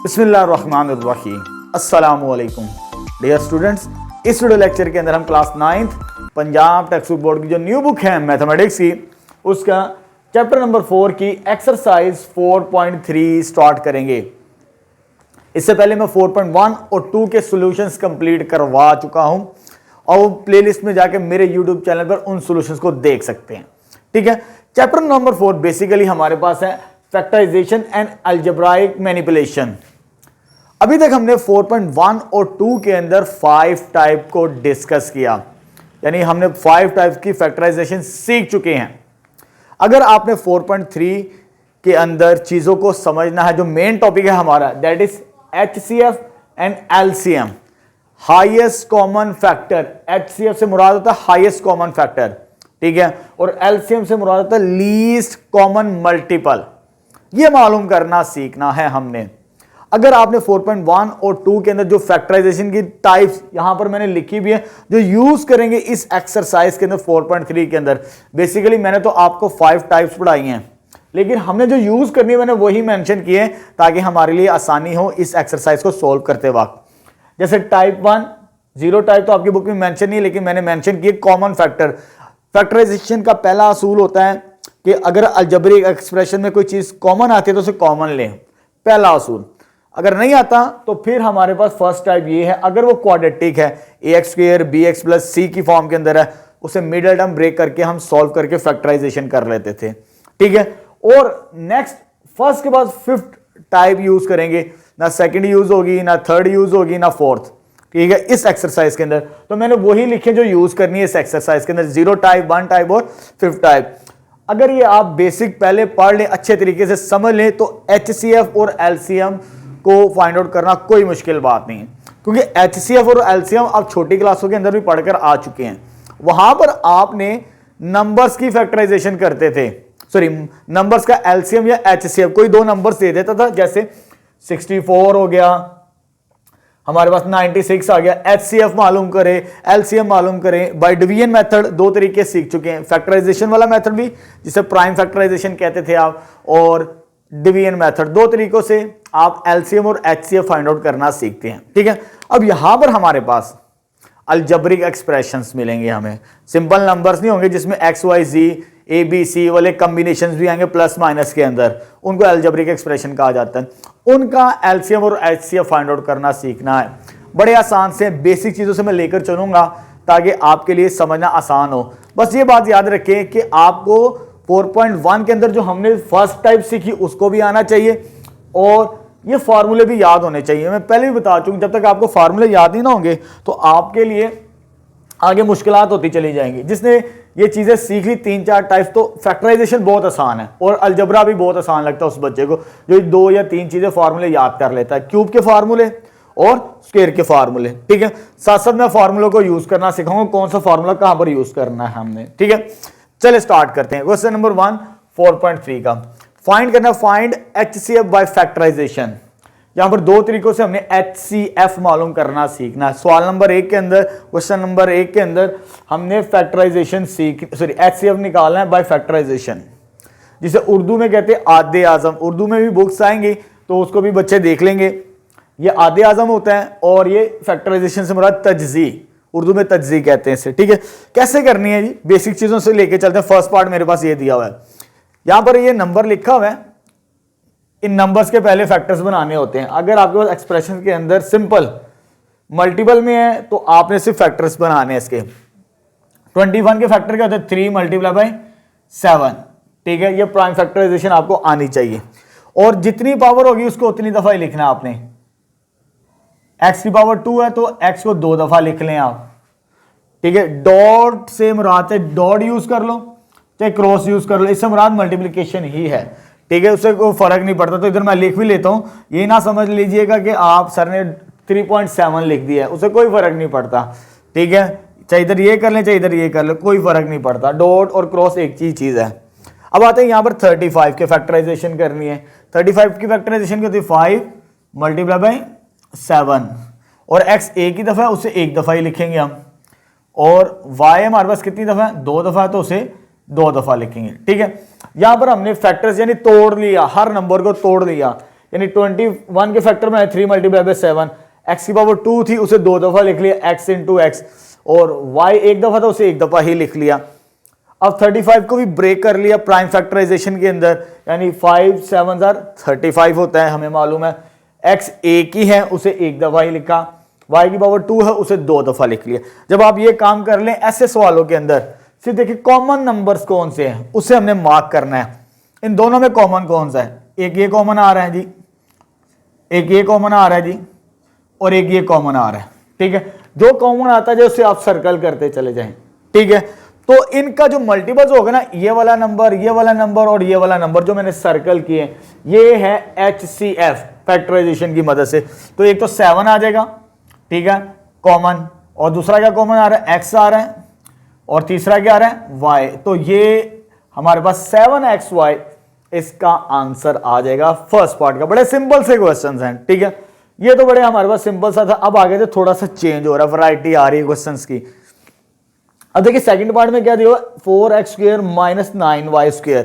बिस्मिल्लाहिर्रहमानिर्रहीम। अस्सलामुअलैकुम dear students, इस वीडियो लेक्चर के अंदर हम class 9th Punjab text book board की जो न्यू बुक है मैथमेटिक्स की, उसका चैप्टर नंबर 4 की एक्सरसाइज 4.3 स्टार्ट करेंगे। इससे पहले मैं 4.1 और 2 के सॉल्यूशंस कंप्लीट करवा चुका हूं और प्लेलिस्ट में जाके मेरे यूट्यूब चैनल पर उन सॉल्यूशंस को देख सकते हैं। ठीक है, चैप्टर नंबर 4 बेसिकली हमारे पास है फैक्टराइजेशन एंड अलजेब्राइक मैनिपुलेशन। अभी तक हमने 4.1 और 2 के अंदर 5 टाइप को डिस्कस किया, यानी हमने 5 टाइप की फैक्टराइजेशन सीख चुके हैं। अगर आपने 4.3 के अंदर चीजों को समझना है, जो मेन टॉपिक है हमारा, that is HCF and LCM, highest common factor. HCF से मुराद होता है हाईएस्ट कॉमन फैक्टर, ठीक है, और LCM से मुराद होता है लीस्ट कॉमन मल्टीपल। ये मालूम करना सीखना है हमने। अगर आपने 4.1 और 2 के अंदर जो फैक्टराइजेशन की टाइप्स यहां पर मैंने लिखी भी है, जो यूज करेंगे इस एक्सरसाइज के अंदर 4.3 के अंदर, बेसिकली मैंने तो आपको 5 टाइप्स पढ़ाई हैं, लेकिन हमने जो यूज करनी है मैंने वही मेंशन किए ताकि हमारे लिए आसानी हो इस एक्सरसाइज को सोल्व करते वक्त। जैसे टाइप 1, जीरो टाइप तो आपकी बुक में मेंशन नहीं, लेकिन मैंने मेंशन किए कॉमन फैक्टर। फैक्टराइजेशन का पहला असूल होता है कि अगर अलजेब्रिक एक्सप्रेशन में कोई चीज कॉमन आती है तो उसे कॉमन लें, पहला असूल। अगर नहीं आता तो फिर हमारे पास फर्स्ट टाइप ये है, अगर वो क्वाड्रेटिक है, ax² bx + c की फॉर्म के अंदर है, उसे मिडिल टर्म ब्रेक करके हम सॉल्व करके फैक्टराइजेशन कर लेते थे। ठीक है, और नेक्स्ट फर्स्ट के बाद फिफ्थ टाइप यूज करेंगे, ना सेकंड यूज होगी, ना थर्ड यूज होगी, ना फोर्थ। ठीक है, इस एक्सरसाइज के अंदर तो मैंने वही लिखे जो यूज करनी है इस एक्सरसाइज के अंदर, 0 टाइप, 1 टाइप और 5th टाइप। अगर ये आप बेसिक पहले पढ़ लें, अच्छे तरीके से समझ लें, तो HCF और LCM को फाइंड आउट करना कोई मुश्किल बात नहीं है, क्योंकि HCF और LCM आप छोटी क्लासों के अंदर भी पढ़कर आ चुके हैं। वहां पर आपने नंबर्स की फैक्टराइजेशन करते थे, सॉरी नंबर्स का LCM या HCF, कोई दो नंबर्स दे देता था, जैसे 64 हो गया, हमारे पास 96 आ गया। HCF मालूम करें, LCM मालूम करें। बाय डिवीजन मेथड दो तरीके सीख चुके हैं, फैक्टराइजेशन वाला मेथड भी जिसे प्राइम फैक्टराइजेशन कहते थे आप, और डिवीजन मेथड। दो तरीकों से आप LCM और HCF फाइंड आउट करना सीखते हैं। ठीक है, अब यहां पर हमारे पास अलजेब्रिक एक्सप्रेशंस मिलेंगे हमें, सिंपल नंबर्स नहीं होंगे जिसमें x y z a b c वाले कॉम्बिनेशंस भी आएंगे प्लस माइनस के अंदर, उनको अलजेब्रिक एक्सप्रेशन कहा जाता है। उनका LCM और HCF फाइंड आउट करना सीखना है। बड़े आसान से बेसिक चीजों से मैं लेकर चलूंगा ताकि आपके लिए समझना आसान हो। बस ये बात याद रखें कि आपको 4.1 के अंदर जो हमने फर्स्ट टाइप सीखी उसको भी आना चाहिए, और ये फार्मूले भी याद होने चाहिए। मैं पहले भी बता चुका, जब तक आपको फार्मूले याद नहीं ना होंगे तो आपके लिए आगे मुश्किलात होती चली जाएंगी। जिसने ये चीजें सीख ली 3-4 टाइप्स, तो फैक्टराइजेशन बहुत आसान है और अलजबरा भी बहुत आसान लगता है उस बच्चे को जो 2 या 3 चीजें फार्मूले याद कर लेता है, क्यूब के फार्मूले और स्क्वायर के फार्मूले। ठीक है, साथ साथ मैं फार्मूलों को यूज करना सिखाऊंगा, कौन सा फार्मूला कहां पर यूज करना है हमने। ठीक है, चले स्टार्ट करते हैं। क्वेश्चन नंबर 1 4.3 का फाइंड करना, फाइंड HCF बाय फैक्टराइजेशन। यहां पर दो तरीकों से हमने HCF मालूम करना सीखना है। सवाल नंबर 1 के अंदर, क्वेश्चन नंबर 1 के अंदर हमने फैक्टराइजेशन HCF निकालना है बाय फैक्टराइजेशन, जिसे उर्दू में कहते हैं आधे आजम। उर्दू में भी बुक्स आएंगी तो उसको भी बच्चे देख लेंगे। ये आधे आजम होता है और ये फैक्टराइजेशन से मुराद तजज़ी, उर्दू में तजज़ी कहते हैं इसे। ठीक है, कैसे करनी है जी, बेसिक चीजों से लेके चलते हैं। फर्स्ट पार्ट मेरे पास ये दिया हुआ है, यहां पर ये नंबर लिखा हुआ है, इन नंबर्स के पहले फैक्टर्स बनाने होते हैं। अगर आपके पास एक्सप्रेशन के अंदर सिंपल मल्टीपल में है तो आपने सिर्फ फैक्टर्स बनाने हैं इसके। 21 के फैक्टर क्या होते हैं, 3 × 7। ठीक है, ये प्राइम फैक्टराइजेशन आपको आनी चाहिए, और जितनी पावर होगी उसको उतनी दफा ही लिखना है आपने। x की पावर 2 है तो x को 2 दफा लिख लें आप। ठीक है, डॉट से मुराद है डॉट यूज कर लो चाहे क्रॉस यूज कर लो, इससे मुराद मल्टीप्लिकेशन ही है। ठीक है, उससे कोई फर्क नहीं पड़ता। तो इधर मैं लिख भी लेता हूं, ये ना समझ लीजिएगा कि आप सर ने 3.7 लिख दिया है, उससे कोई फर्क नहीं पड़ता। ठीक है, चाहे इधर ये कर लें चाहे इधर ये कर ले, कोई फर्क नहीं पड़ता। डॉट और क्रॉस एक चीज है। अब आते हैं यहां पर 35 के फैक्टराइजेशन करनी है। 35 की फैक्टराइजेशन क्या होती है, 5 × 7, और x एक ही दफा है उसे एक दफा ही लिखेंगे हम, और y हमारे पास कितनी दफा है, 2 दफा है तो उसे 2 दफा लिखेंगे। ठीक है, यहां पर हमने फैक्टर्स यानी तोड़ लिया, हर नंबर को तोड़ लिया। यानी 21 के फैक्टर में 3 मल्टीप्लाई बाय 7, x की पावर 2 थी उसे 2 दफा लिख लिया x इंटू एक्स, और y एक दफा था उसे एक दफा ही लिख लिया। अब 35 को भी ब्रेक कर लिया प्राइम फैक्टराइजेशन के अंदर, यानी 5 7 35 होता है, हमें मालूम है। x एक ही है उसे एक दफा ही लिखा, y की पावर 2 है उसे 2 दफा लिख लिया। जब आप ये काम कर लें ऐसे सवालों के अंदर, सिर्फ देखिए कॉमन नंबर्स कौन से हैं उसे हमने मार्क करना है। इन दोनों में कॉमन कौन सा है? एक ये कॉमन आ रहा है जी, एक ये कॉमन आ रहा है जी, और एक ये कॉमन आ रहा है। ठीक है, जो कॉमन आता है उसे आप सर्कल करते चले जाएं। ठीक है, तो इनका जो मल्टीपल्स होगा ना, ये वाला नंबर, ये वाला नंबर और ये वाला नंबर जो मैंने सर्कल किए, ये है HCF फैक्टराइजेशन की मदद से। तो एक तो 7 आ जाएगा, ठीक है, कॉमन, और दूसरा क्या कॉमन आ रहा है? x आ रहा है, और तीसरा क्या आ रहा है? y। तो ये हमारे पास 7xy इसका आंसर आ जाएगा फर्स्ट पार्ट का। बड़े सिंपल से क्वेश्चंस हैं। ठीक है, ये तो बड़े हमारे पास सिंपल सा था। अब आगे से थोड़ा सा चेंज हो रहा है, वैरायटी आ रही है क्वेश्चंस की। अब देखिए सेकंड पार्ट में क्या दिया, 4x² माइनस 9y²।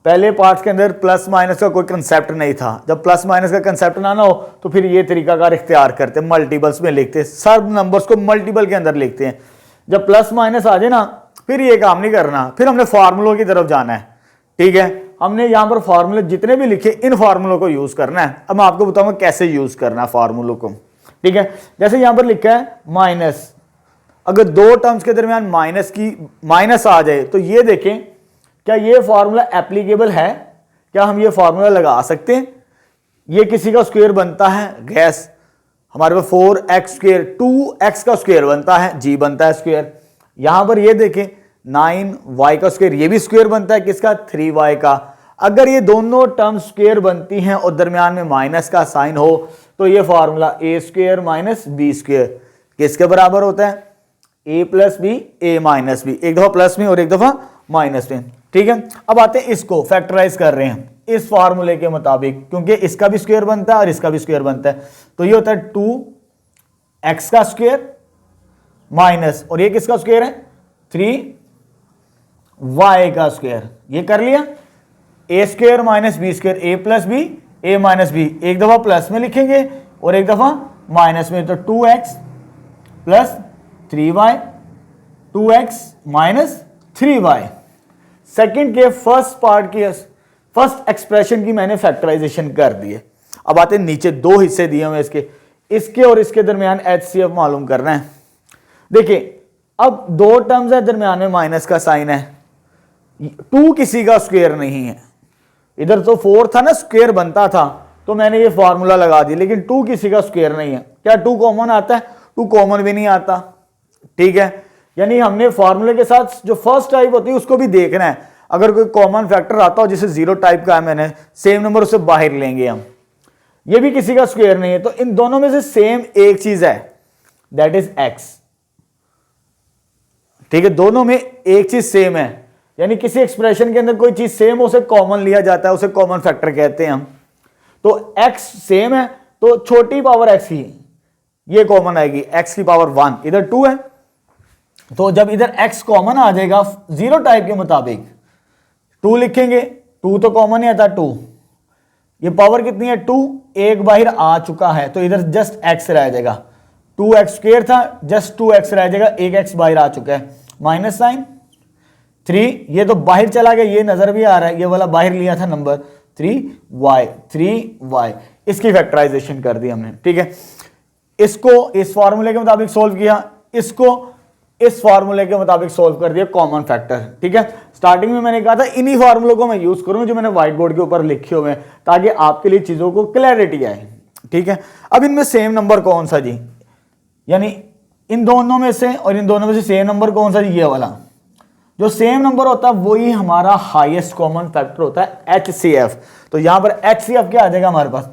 पहले पार्ट के अंदर प्लस माइनस का कोई कंसेप्ट नहीं था। जब प्लस माइनस का कंसेप्ट ना हो तो फिर ये तरीकाकार इख्तियार करते, मल्टीपल्स में लिखते, सब नंबर्स को मल्टीपल के अंदर लिखते हैं। जब प्लस माइनस आ जाए ना, फिर ये काम नहीं करना, फिर हमने फार्मूलों की तरफ जाना है। ठीक है, हमने यहाँ पर फार्मूले जितने भी लिखे इन फार्मूलों को यूज करना है। अब मैं आपको बताऊंगा कैसे यूज करना है फार्मूलों को। ठीक है, जैसे यहाँ पर लिखा है माइनस, अगर दो टर्म्स के दरमियान माइनस आ जाए तो ये देखें क्या ये फार्मूला एप्लीकेबल है, क्या हम ये फार्मूला लगा सकते हैं? ये किसी का स्क्वायर बनता है, गैस हमारे पास 4x², 2x का स्क्वायर बनता है, g बनता है स्क्वायर। यहां पर ये देखें 9y का स्क्वायर, ये भी स्क्वायर बनता है किसका? 3y का। अगर ये दोनों टर्म स्क्वायर बनती हैं और दरमियान में माइनस का साइन हो तो ये फार्मूला a² माइनस b² किसके बराबर होता है? a plus B, a minus B, एक दफा प्लस में और एक दफा माइनस में। ठीक है, अब आते हैं इसको फैक्टराइज कर रहे हैं इस फार्मूले के मुताबिक, क्योंकि इसका भी स्क्वायर बनता है और इसका भी स्क्वायर बनता है। तो ये होता है 2x का स्क्वायर माइनस, और ये किसका स्क्वायर है? 3y का स्क्वायर। ये कर लिया, a² minus b², a plus B, a minus B, एक दफा प्लस में लिखेंगे और एक दफा माइनस में। तो 2x plus 3y, 2x minus 3y। Second के फर्स्ट पार्ट की फर्स्ट एक्सप्रेशन की मैंने फैक्टराइजेशन कर दी है। अब आते हैं नीचे, दो हिस्से दिए हुए इसके और इसके दरमियान HCF मालूम करना है। देखिए अब दो टर्म्स है, दरमियान में माइनस का साइन है, 2 किसी का स्क्वायर नहीं है। इधर तो 4 था ना, स्क्वायर बनता था, तो मैंने ये फॉर्मूला लगा दिया, लेकिन 2 किसी का स्क्वायर नहीं है। क्या 2 कॉमन आता है? 2 कॉमन भी नहीं आता। ठीक है, यानी हमने फॉर्मूले के साथ जो फर्स्ट टाइप होती है उसको भी देखना है। अगर कोई कॉमन फैक्टर आता हो जिसे 0 टाइप का है, मैंने सेम नंबर उसे बाहर लेंगे हम। ये भी किसी का स्क्वायर नहीं है, तो इन दोनों में से सेम एक चीज है, दैट इज x। ठीक है, दोनों में एक चीज सेम है, यानी किसी एक्सप्रेशन के अंदर कोई चीज सेम हो उसे कॉमन लिया जाता है, उसे कॉमन फैक्टर कहते हैं हम। तो x सेम है तो छोटी पावर x की ये कॉमन आएगी, x की पावर 1, इधर 2 है, तो जब इधर x कॉमन आ जाएगा 0 टाइप के मुताबिक 2 लिखेंगे, 2 तो कॉमन ही आता 2, ये पावर कितनी है? 2, एक बाहर आ चुका है तो इधर जस्ट x रह जाएगा, 2x² था जस्ट 2x रह जाएगा, एक x बाहर आ चुका है, माइनस साइन 3, ये तो बाहर चला गया, ये नजर भी आ रहा है, ये वाला बाहर लिया था नंबर 3y, इसकी फैक्टराइजेशन कर दी हमने। ठीक है, इसको इस फार्मूले के मुताबिक सोल्व किया, इसको इस फार्मूले के मुताबिक सोल्व कर दिया कॉमन फैक्टर। ठीक है, स्टार्टिंग में मैंने कहा था इन्हीं फार्मूलों को मैं यूज करूंगा जो मैंने व्हाइट बोर्ड के ऊपर लिखे हुए हैं, ताकि आपके लिए चीजों को क्लैरिटी आए। ठीक है, अब इनमें सेम नंबर कौन सा जी? यानी इन दोनों में से और इन दोनों में से सेम नंबर कौन सा? ये वाला जो सेम नंबर होता है वही हमारा हाईएस्ट कॉमन फैक्टर होता है HCF। तो यहां पर HCF क्या आ जाएगा हमारे पास?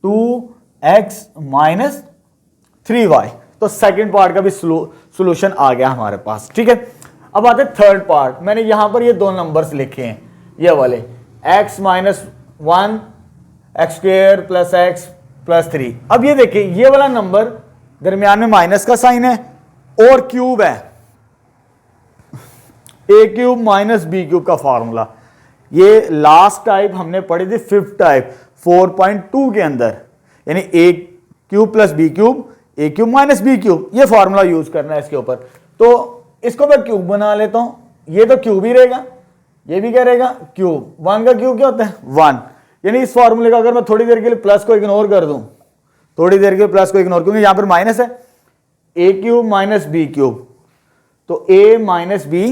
2x minus 3y। तो सेकंड पार्ट का भी सॉल्यूशन आ गया हमारे पास। ठीक है, अब आते थर्ड पार्ट। मैंने यहां पर ये दो नंबर्स लिखे हैं, ये वाले x minus 1 x² plus x plus 3। अब ये देखिए ये वाला नंबर दरमियान में माइनस का साइन है और क्यूब है, a³ माइनस b³ का फॉर्मूला। ये लास्ट टाइप हमने पढ़ी थी, फिफ्थ टाइप। 4.2 के अंदर, यानी ए क्यूब प्लस बी क्यूब, ए क्यूब माइनस बी क्यूब, ये फॉर्मूला यूज करना है इसके ऊपर। तो इसको मैं क्यूब बना लेता हूं, ये तो क्यूब ही रहेगा, ये भी क्या रहेगा क्यूब। 1 का क्यूब क्या होता है 1, यानी इस फॉर्मूले का अगर मैं थोड़ी देर के लिए प्लस को इग्नोर कर दूं, थोड़ी देर के लिए प्लस को इग्नोर, क्योंकि यहां पर माइनस है, A cube minus B cube, तो A minus B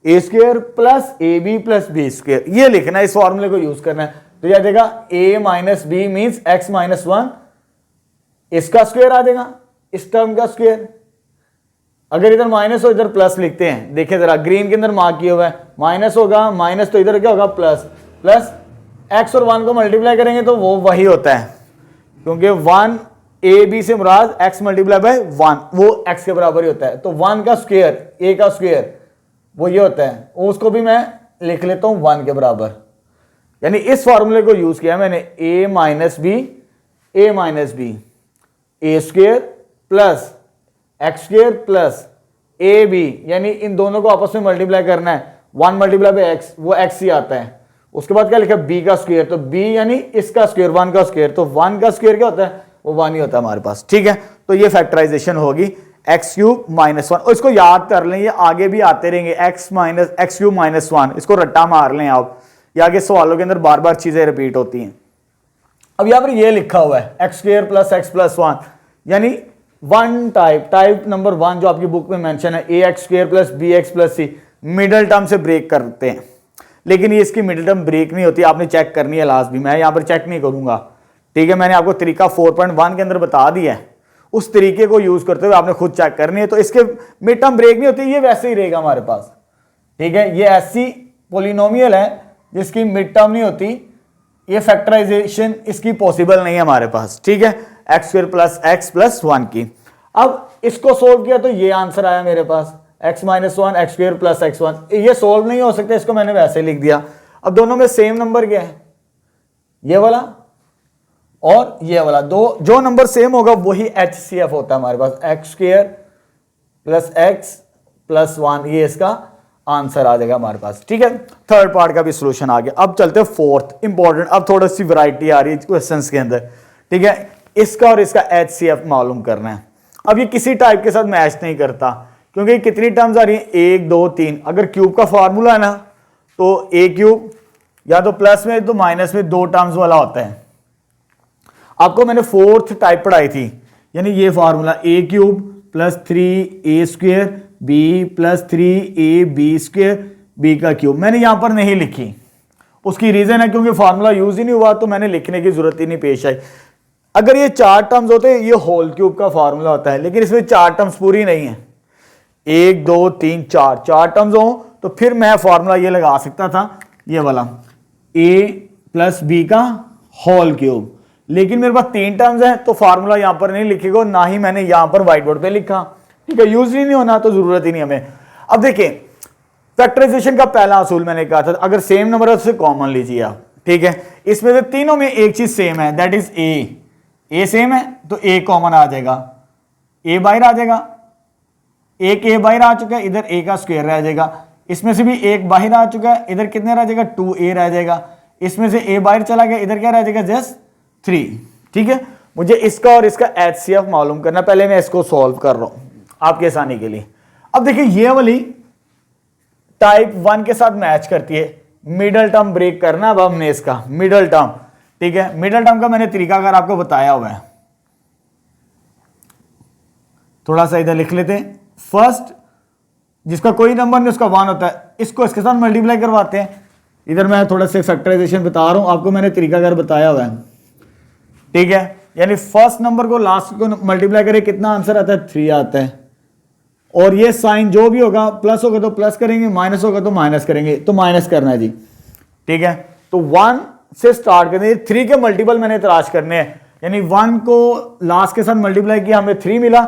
A square plus A B plus B square, ये लिखना है, इस फॉर्मूले को यूज करना है। तो यह देगा A minus B means X minus 1, इसका स्क्वायर आ जाएगा, इस टर्म का स्क्वायर। अगर इधर माइनस हो इधर प्लस लिखते हैं, देखिए जरा ग्रीन के अंदर मार्क किया हुआ है, माइनस होगा, माइनस तो इधर क्या होगा प्लस, प्लस एक्स और 1 को मल्टीप्लाई करेंगे तो वो वही होता है, क्योंकि 1 ए बी से मुराद एक्स मल्टीप्लाई बाय 1, वो एक्स के बराबर ही होता है। तो 1 का स्क्वायर, ए का स्क्वायर वो ये होता है, उसको भी मैं लिख लेता हूं 1 के बराबर। यानी इस फॉर्मूले को यूज किया मैंने, A minus B A square plus X square plus A B, यानी इन दोनों को आपस में मल्टीप्लाई करना है, 1 मल्टीप्लाई बाय एक्स, वो एक्स ही आता है। उसके बाद क्या लिखा बी का स्क्वायर, तो बी यानी इसका स्क्वायर 1 का स्क्वायर, तो 1 का स्क्वायर क्या होता है वो 1 ही होता है हमारे पास। ठीक है, तो ये फैक्टराइजेशन होगी एक्स क्यूब माइनस 1, और इसको याद कर लें, ये आगे भी आते रहेंगे, एक्स क्यूब माइनस 1, इसको रट्टा मार लें आप, ये आगे सवालों के अंदर बार बार चीजें रिपीट होती हैं। अब यहां पर ये लिखा हुआ है X square plus X plus 1, यानी वन टाइप नंबर 1 जो आपकी बुक में मेंशन है, A X square plus B X plus C, middle term से ब्रेक करते हैं, लेकिन ये इसकी मिडल टर्म ब्रेक नहीं होती, आपने चेक करनी है लास्ट भी, मैं यहां पर चेक नहीं करूंगा। ठीक है, मैंने आपको तरीका 4.1 के अंदर बता दिया है, उस तरीके को यूज करते हुए आपने खुद चेक करनी है। तो इसके मिड टर्म ब्रेक नहीं होती, ये वैसे ही रहेगा हमारे पास। ठीक है, ये ऐसी पोलिनोमियल है जिसकी मिड टर्म नहीं होती, ये फैक्टराइजेशन इसकी पॉसिबल नहीं है हमारे पास। ठीक है, X square plus X plus 1 की। अब इसको सोल्व किया तो ये आंसर आया मेरे पास, X minus 1 X square plus X 1, ये सोल्व नहीं हो सकता, इसको मैंने वैसे लिख दिया। अब दोनों में सेम नंबर क्या है, ये वाला और ये वाला, दो जो नंबर सेम होगा वही HCF होता है हमारे पास, X square plus X plus 1, ये इसका आंसर आ जाएगा हमारे पास। ठीक है, थर्ड पार्ट का भी सॉल्यूशन आ गया। अब चलते हैं फोर्थ इंपॉर्टेंट, अब थोड़ी सी वैरायटी आ रही है क्वेश्चंस के अंदर। ठीक है, इसका और इसका HCF मालूम करना है। अब ये किसी टाइप के साथ मैच नहीं करता, क्योंकि कितनी टर्म्स आ रही है 1 2 3, अगर क्यूब का फॉर्मूला है ना तो ए क्यूब या तो प्लस में तो माइनस में 2 टर्म्स वाला होता है। आपको मैंने फोर्थ टाइप पढ़ाई थी, यानी ये formula A cube plus 3 A square B plus 3 A B square B का क्यूब, मैंने यहां पर नहीं लिखी, उसकी रीजन है क्योंकि फॉर्मूला यूज ही नहीं हुआ, तो मैंने लिखने की जरूरत ही नहीं पेश आई। अगर ये 4 टर्म्स होते ये होल क्यूब का फॉर्मूला होता है, लेकिन इसमें 4 टर्म्स पूरी नहीं है, 1 2 3 4 टर्म्स हो तो फिर मैं फॉर्मूला ये लगा सकता था, ये वाला ए प्लस बी का होल क्यूब, लेकिन मेरे पास 3 टर्म्स हैं तो फार्मूला यहां पर नहीं लिखेगा, ना ही मैंने यहां पर व्हाइट बोर्ड पे लिखा। ठीक है, यूज ही नहीं होना तो जरूरत ही नहीं हमें। अब देखिए फैक्टराइजेशन का पहला असूल मैंने कहा था, अगर सेम नंबर है तो कॉमन लीजिए आप। ठीक है, इसमें से तीनों में एक चीज सेम है, दैट इज ए सेम है तो ए कॉमन आ जाएगा, ए बाहर आ जाएगा, एक ए बाहर आ चुका है, इधर ए का स्क्वायर रह जाएगा, इसमें से भी एक बाहर आ चुका है, इधर कितने रह जाएगा 2a रह जाएगा, इसमें से ए बाहर चला गया, इधर क्या रह जाएगा जस्ट 3। ठीक है, मुझे इसका और इसका HCF मालूम करना, पहले मैं इसको सॉल्व कर रहा हूं आपके आसानी के लिए। अब देखिए ये वाली टाइप 1 के साथ मैच करती है, मिडल टर्म ब्रेक करना। अब हमने इसका मिडल टर्म, ठीक है, मिडल टर्म का मैंने तरीका अगर आपको बताया हुआ है, थोड़ा सा इधर लिख लेते हैं। फर्स्ट जिसका कोई नंबर नहीं उसका 1 होता है, इसको इसके साथ मल्टीप्लाई करवाते हैं। इधर मैं थोड़ा सा फैक्टराइजेशन बता रहा हूं आपको, मैंने तरीका अगर बताया हुआ है। ठीक है, यानी फर्स्ट नंबर को लास्ट को मल्टीप्लाई करें, कितना आंसर आता है 3 आता है, और ये साइन जो भी होगा, प्लस होगा तो प्लस करेंगे, माइनस होगा तो माइनस करेंगे, तो माइनस करना है जी। ठीक है, तो 1 से स्टार्ट करने, 3 के मल्टीपल मैंने तलाश करने हैं, यानी 1 को लास्ट के साथ मल्टीप्लाई किया, हमें 3 मिला,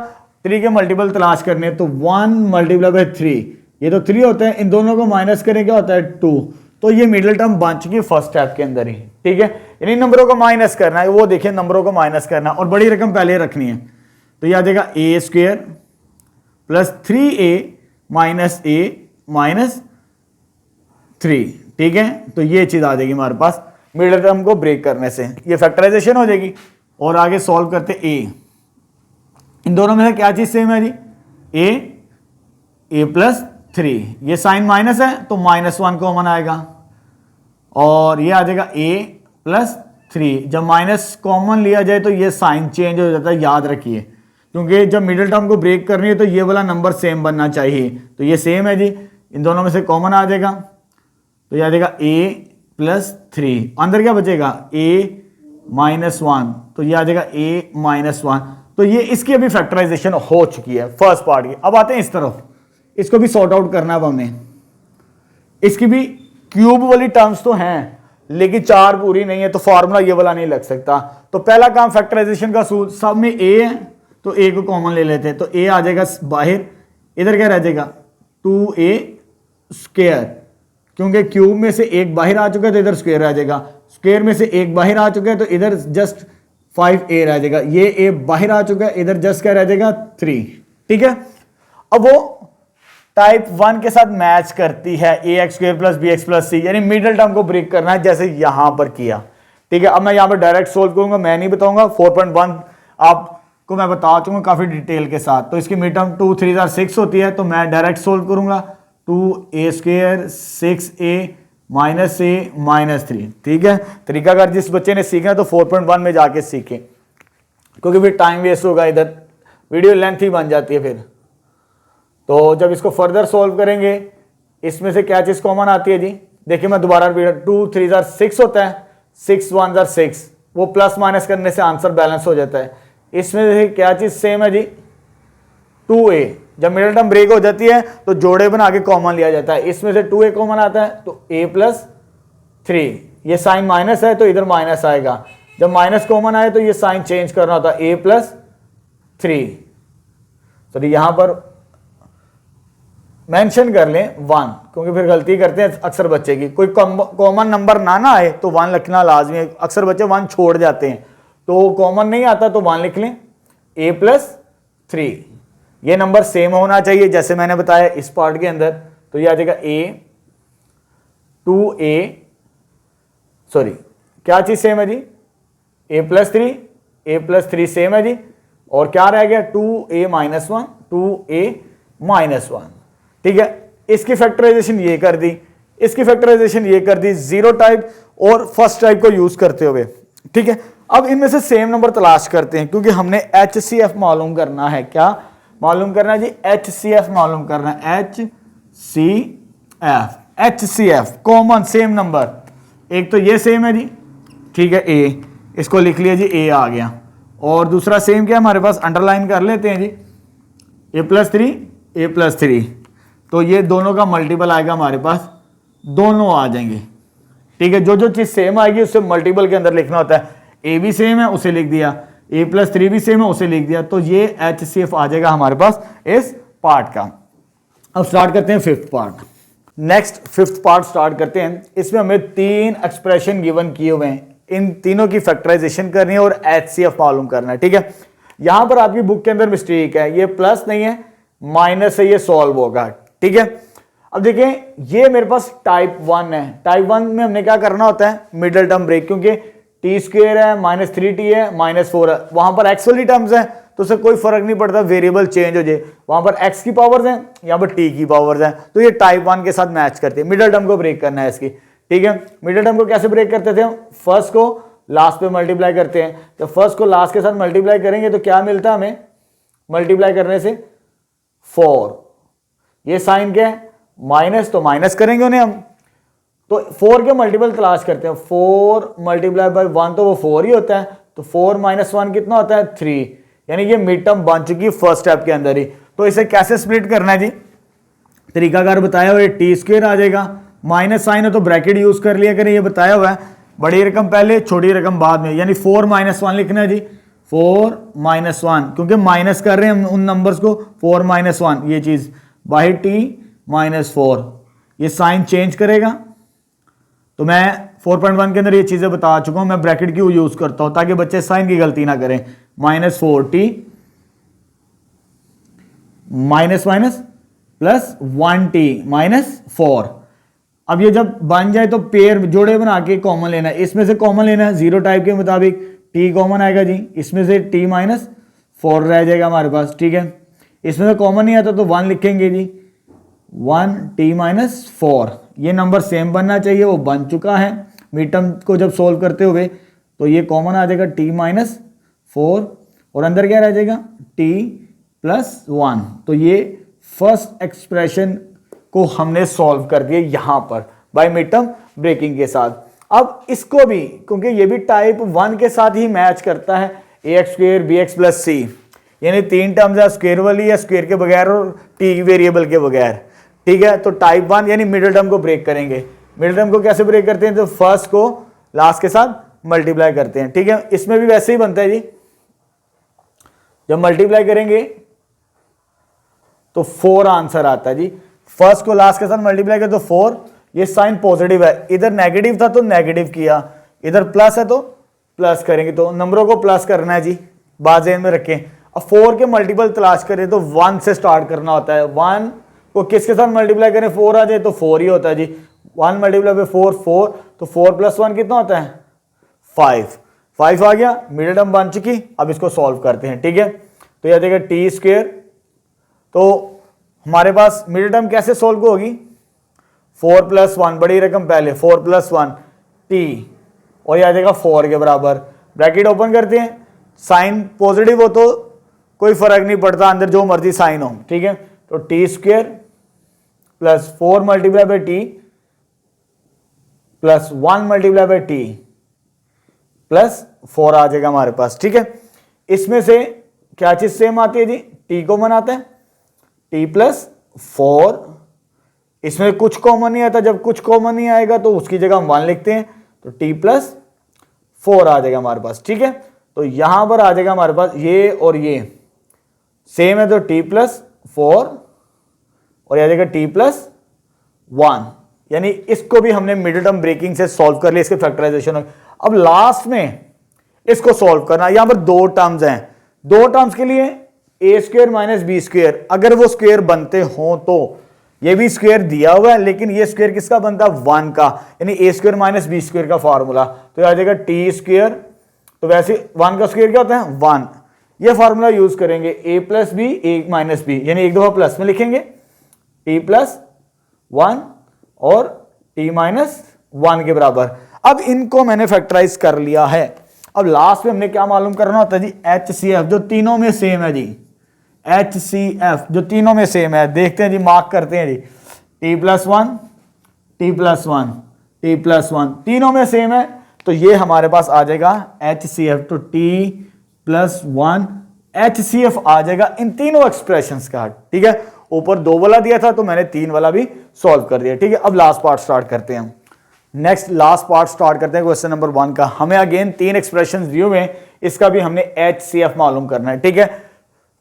3 के मल्टीपल तलाश करने हैं, तो 1 मल्टीप्लाई बाय 3, ये तो 3 होता है, इन दोनों को माइनस करें क्या होता है 2, तो ये मिडिल टर्म बन चुकी है फर्स्ट स्टेप के अंदर ही। ठीक है, यानी नंबरों को माइनस करना है, वो देखिए नंबरों को माइनस करना और बड़ी रकम पहले रखनी है, तो यह आ जाएगा A square plus 3a minus 3। ठीक है, तो ये चीज आ जाएगी हमारे पास, मिडिल टर्म को ब्रेक करने से, ये फैक्टराइजेशन हो जाएगी। और आगे सॉल्व करते ए, इन दोनों में से क्या चीज सेम है जी, ए प्लस 3, ये साइन माइनस है तो -1 कॉमन आएगा, और ये आ जाएगा ए प्लस 3। जब माइनस कॉमन लिया जाए तो ये साइन चेंज हो जाता है, याद रखिए, क्योंकि जब मिडिल टर्म को ब्रेक करनी है तो ये वाला नंबर सेम बनना चाहिए। तो ये सेम है जी, इन दोनों में से कॉमन आ जाएगा, तो ये आ जाएगा ए प्लस 3, अंदर क्या बचेगा a -1, तो ये आ जाएगा a -1। तो ये इसकी अभी फैक्टराइजेशन हो चुकी है फर्स्ट पार्ट की। अब आते हैं इस तरफ, इसको भी सॉर्ट आउट करना है अब हमने। इसकी भी क्यूब वाली टर्म्स तो हैं लेकिन 4 पूरी नहीं है, तो फॉर्मूला ये वाला नहीं लग सकता। तो पहला काम फैक्टराइजेशन का सूत्र, सब में a है तो a को कॉमन ले लेते हैं, तो a आ जाएगा बाहर, इधर क्या रह जाएगा 2a स्क्वायर, क्योंकि क्यूब में से एक बाहर आ चुका है तो इधर स्क्वायर आ जाएगा, स्क्वायर में से एक बाहर आ चुका है तो इधर जस्ट 5a रह जाएगा, ये a बाहर आ चुका है, इधर जस्ट क्या रह जाएगा 3। ठीक है, अब वो टाइप 1 के साथ मैच करती है, ax² + bx + c, यानी मिडिल टर्म को ब्रेक करना है जैसे यहां पर किया। ठीक है, अब मैं यहां पर डायरेक्ट सोल्व करूंगा, मैं नहीं बताऊंगा, 4.1 आपको मैं बता चुका काफी डिटेल के साथ। तो इसकी मिड टर्म 2 3 6 होती है, तो मैं डायरेक्ट सोल्व करूंगा, 2a² 6a - 3। ठीक है, तरीका अगर जिस बच्चे ने सीखना तो 4.1 में जाके सीखें, क्योंकि फिर टाइम वेस्ट होगा, इधर वीडियो लेंथ ही बन जाती है फिर। तो जब इसको फर्दर सॉल्व करेंगे, इसमें से क्या चीज कॉमन आती है जी, देखिए मैं दोबारा 2 3 6 होता है, 6 1 6, वो प्लस माइनस करने से आंसर बैलेंस हो जाता है। इसमें से क्या चीज सेम है जी, 2a, जब मिडिल टर्म ब्रेक हो जाती है तो जोड़े बना के कॉमन लिया जाता है, इसमें से 2a कॉमन आता है तो a + 3, ये साइन माइनस है तो इधर माइनस आएगा, जब माइनस कॉमन आए तो ये साइन चेंज करना होता है, a + 3। तो यहां पर मेंशन कर लें 1, क्योंकि फिर गलती करते हैं अक्सर बच्चे की, कोई कॉमन नंबर ना आए तो 1 लिखना लाजमी है, अक्सर बच्चे 1 छोड़ जाते हैं, तो कॉमन नहीं आता तो 1 लिख लें, a + 3। ये नंबर सेम होना चाहिए जैसे मैंने बताया इस पार्ट के अंदर, तो ये आ जाएगा क्या चीज सेम है जी, a + 3 सेम है जी, और क्या रह गया 2a - 1। ठीक है, इसकी फैक्टराइजेशन ये कर दी, इसकी फैक्टराइजेशन ये कर दी, जीरो टाइप और फर्स्ट टाइप को यूज करते हुए। ठीक है, अब इनमें से सेम नंबर तलाश करते हैं, क्योंकि हमने HCF मालूम करना है। क्या मालूम करना है जी, HCF मालूम करना है, HCF कॉमन सेम नंबर, एक तो ये सेम है जी, ठीक है, a, इसको लिख लिया जी, a आ गया, और दूसरा सेम क्या हमारे पास, अंडरलाइन कर लेते हैं जी, a + 3, तो ये दोनों का मल्टीपल आएगा हमारे पास, दोनों आ जाएंगे। ठीक है, जो जो चीज सेम आएगी उससे मल्टीपल के अंदर लिखना होता है, a भी सेम है उसे लिख दिया, a + 3 भी सेम है उसे लिख दिया, तो ये HCF आ जाएगा हमारे पास इस पार्ट का। अब स्टार्ट करते हैं fifth part. Next fifth part start करते हैं, इसमें हमें 3 एक्सप्रेशन गिवन किए हुए हैं, इन तीनों की फैक्टराइजेशन करनी है और HCF मालूम करना है। ठीक है, यहां पर आपकी बुक के अंदर मिस्टेक है, ये प्लस नहीं है माइनस से ये सॉल्व होगा। ठीक है, अब देखें ये मेरे पास टाइप 1 है, टाइप 1 में हमने क्या करना होता है, मिडिल टर्म ब्रेक, क्योंकि t² है -3t है -4 है, वहां पर x वाली टर्म्स है तो उससे कोई फर्क नहीं पड़ता, वेरिएबल चेंज हो जाए, वहां पर x की पावर्स हैं यहाँ पर t की पावर्स हैं, तो ये टाइप 1 के साथ मैच करते हैं। मिडिल टर्म को ब्रेक करना है इसकी। ठीक है, मिडिल टर्म को कैसे ब्रेक करते थे, फर्स्ट को लास्ट पे मल्टीप्लाई करते हैं, जब फर्स्ट को लास्ट के साथ मल्टीप्लाई करेंगे तो क्या मिलता है हमें, मल्टीप्लाई करने से 4, ये साइन क्या है माइनस, तो माइनस करेंगे उन्हें हम, तो 4 के मल्टीपल तलाश करते हैं, 4 × 1 तो वो 4 ही होता है, तो 4 - 1 कितना होता है 3, यानी ये मिड टर्म बन चुकी है फर्स्ट स्टेप के अंदर ही। तो इसे कैसे स्प्लिट करना है जी, तरीकाकार बताया हुआ है, t² आ जाएगा, माइनस साइन है तो ब्रैकेट यूज कर लिया करें, ये बताया हुआ है, बड़ी रकम पहले छोटी रकम बाद में, यानी 4 - 1 लिखना है जी, 4 - 1, क्योंकि माइनस कर रहे हैं हम उन नंबर्स को, 4 - 1 ये चीज बाहर t -4, ये साइन चेंज करेगा, तो मैं 4.1 के अंदर ये चीजें बता चुका हूं, मैं ब्रैकेट क्यों यूज करता हूं ताकि बच्चे साइन की गलती ना करें, -4t - -1t -4, अब ये जब बन जाए तो पेयर जोड़े बना के कॉमन लेना है, इसमें से कॉमन लेना है, जीरो टाइप के मुताबिक टी कॉमन आएगा जी, इसमें से टी माइनस 4 रह जाएगा हमारे पास, ठीक है। इसमें से कॉमन नहीं आता तो 1 लिखेंगे जी, 1 टी माइनस 4, ये नंबर सेम बनना चाहिए, वो बन चुका है। मिड टर्म को जब सोल्व करते हुए तो ये कॉमन आ जाएगा टी माइनस 4 और अंदर क्या रह जाएगा टी प्लस 1। तो ये फर्स्ट एक्सप्रेशन को हमने सॉल्व कर दिया यहां पर बाय मिड टर्म ब्रेकिंग के साथ। अब इसको भी, क्योंकि ये भी टाइप 1 के साथ ही मैच करता है, ax square B X plus C, यानी 3 टर्म्स है, स्क्वेयर वाली या स्क्वेयर के बगैर और टी वेरिएबल के बगैर, ठीक है। तो टाइप 1 यानी मिडिल टर्म को ब्रेक करेंगे। मिडिल टर्म को कैसे ब्रेक करते हैं, तो फर्स्ट को लास्ट के साथ मल्टीप्लाई करते हैं, ठीक है। इसमें भी वैसे ही बनता है जी, जब मल्टीप्लाई करेंगे तो 4 आंसर आता है जी। फर्स्ट को लास्ट के साथ मल्टीप्लाई करें तो 4, ये साइन पॉजिटिव है, इधर नेगेटिव था तो नेगेटिव किया, इधर प्लस है तो प्लस करेंगे, तो नंबरों को प्लस करना है जी, बात ज़हन में रखें। अब 4 के मल्टीपल तलाश करें तो 1 से स्टार्ट करना होता है। 1 को किसके साथ मल्टीप्लाई करें, 4 आ जाए तो 4 ही होता है जी। 1 मल्टीप्लाई बाय 4 4, तो 4 प्लस 1 कितना होता है 5 आ गया, मिडिल टर्म बन चुकी। अब इसको सॉल्व करते हैं, ठीक है। तो यह देखिए टी स्क्वेयर, तो हमारे पास मिडिल टर्म कैसे सॉल्व होगी, 4 प्लस 1, बड़ी रकम पहले, 4 प्लस 1 टी, और यह आ जाएगा 4 के बराबर। ब्रैकेट ओपन करते हैं, साइन पॉजिटिव हो तो कोई फर्क नहीं पड़ता, अंदर जो मर्जी साइन हो, ठीक है। तो T square plus 4 multiply by T plus 1 multiply by T plus 4 आ जाएगा हमारे पास, ठीक है। इसमें से क्या चीज सेम आती है जी, टी कॉमन आता है, टी प्लस 4, इसमें कुछ कॉमन नहीं आता, जब कुछ कॉमन नहीं आएगा तो उसकी जगह हम 1 लिखते हैं, तो टी प्लस 4 आ जाएगा हमारे पास, ठीक है। तो यहां पर आ जाएगा हमारे पास ये और ये सेम है, तो टी प्लस 4 और आ जाएगा टी प्लस 1, यानी इसको भी हमने मिडिल टर्म ब्रेकिंग से सॉल्व कर लिया, इसके फैक्टराइजेशन। अब लास्ट में इसको सॉल्व करना, यहां पर 2 टर्म्स हैं, 2 टर्म्स के लिए ए स्क्वेयर माइनस बी स्क्वेयर, अगर वो स्क्वेयर बनते हो तो ये भी स्क्वेयर दिया हुआ है, लेकिन ये स्क्वेयर किसका बनता है 1 का, यानी ए स्क्वेयर माइनस बी स्क्वेयर का फॉर्मूला। तो आ जाएगा टी स्क्वेयर, तो वैसे 1 का स्क्वेयर क्या होता है 1, ये फॉर्मूला यूज करेंगे, ए plus B A minus B, यानी एक दफा प्लस में लिखेंगे टी प्लस 1 और टी माइनस 1 के बराबर। अब इनको मैंने फैक्टराइज कर लिया है। अब लास्ट में हमने क्या मालूम करना होता है जी, HCF जो तीनों में सेम है जी, HCF जो तीनों में सेम है, देखते हैं जी, मार्क करते हैं जी, T plus 1 T plus 1 T plus 1 तीनों में सेम है, तो ये हमारे पास आ जाएगा HCF, तो टी प्लस 1 HCF आ जाएगा इन तीनों एक्सप्रेशंस का, ठीक है। ऊपर 2 वाला दिया था तो मैंने 3 वाला भी सॉल्व कर दिया, ठीक है। अब लास्ट पार्ट स्टार्ट करते हैं, नेक्स्ट लास्ट पार्ट स्टार्ट करते हैं क्वेश्चन नंबर 1 का। हमें अगेन 3 एक्सप्रेशंस दिए हुए हैं, इसका भी हमने HCF मालूम करना है, ठीक है।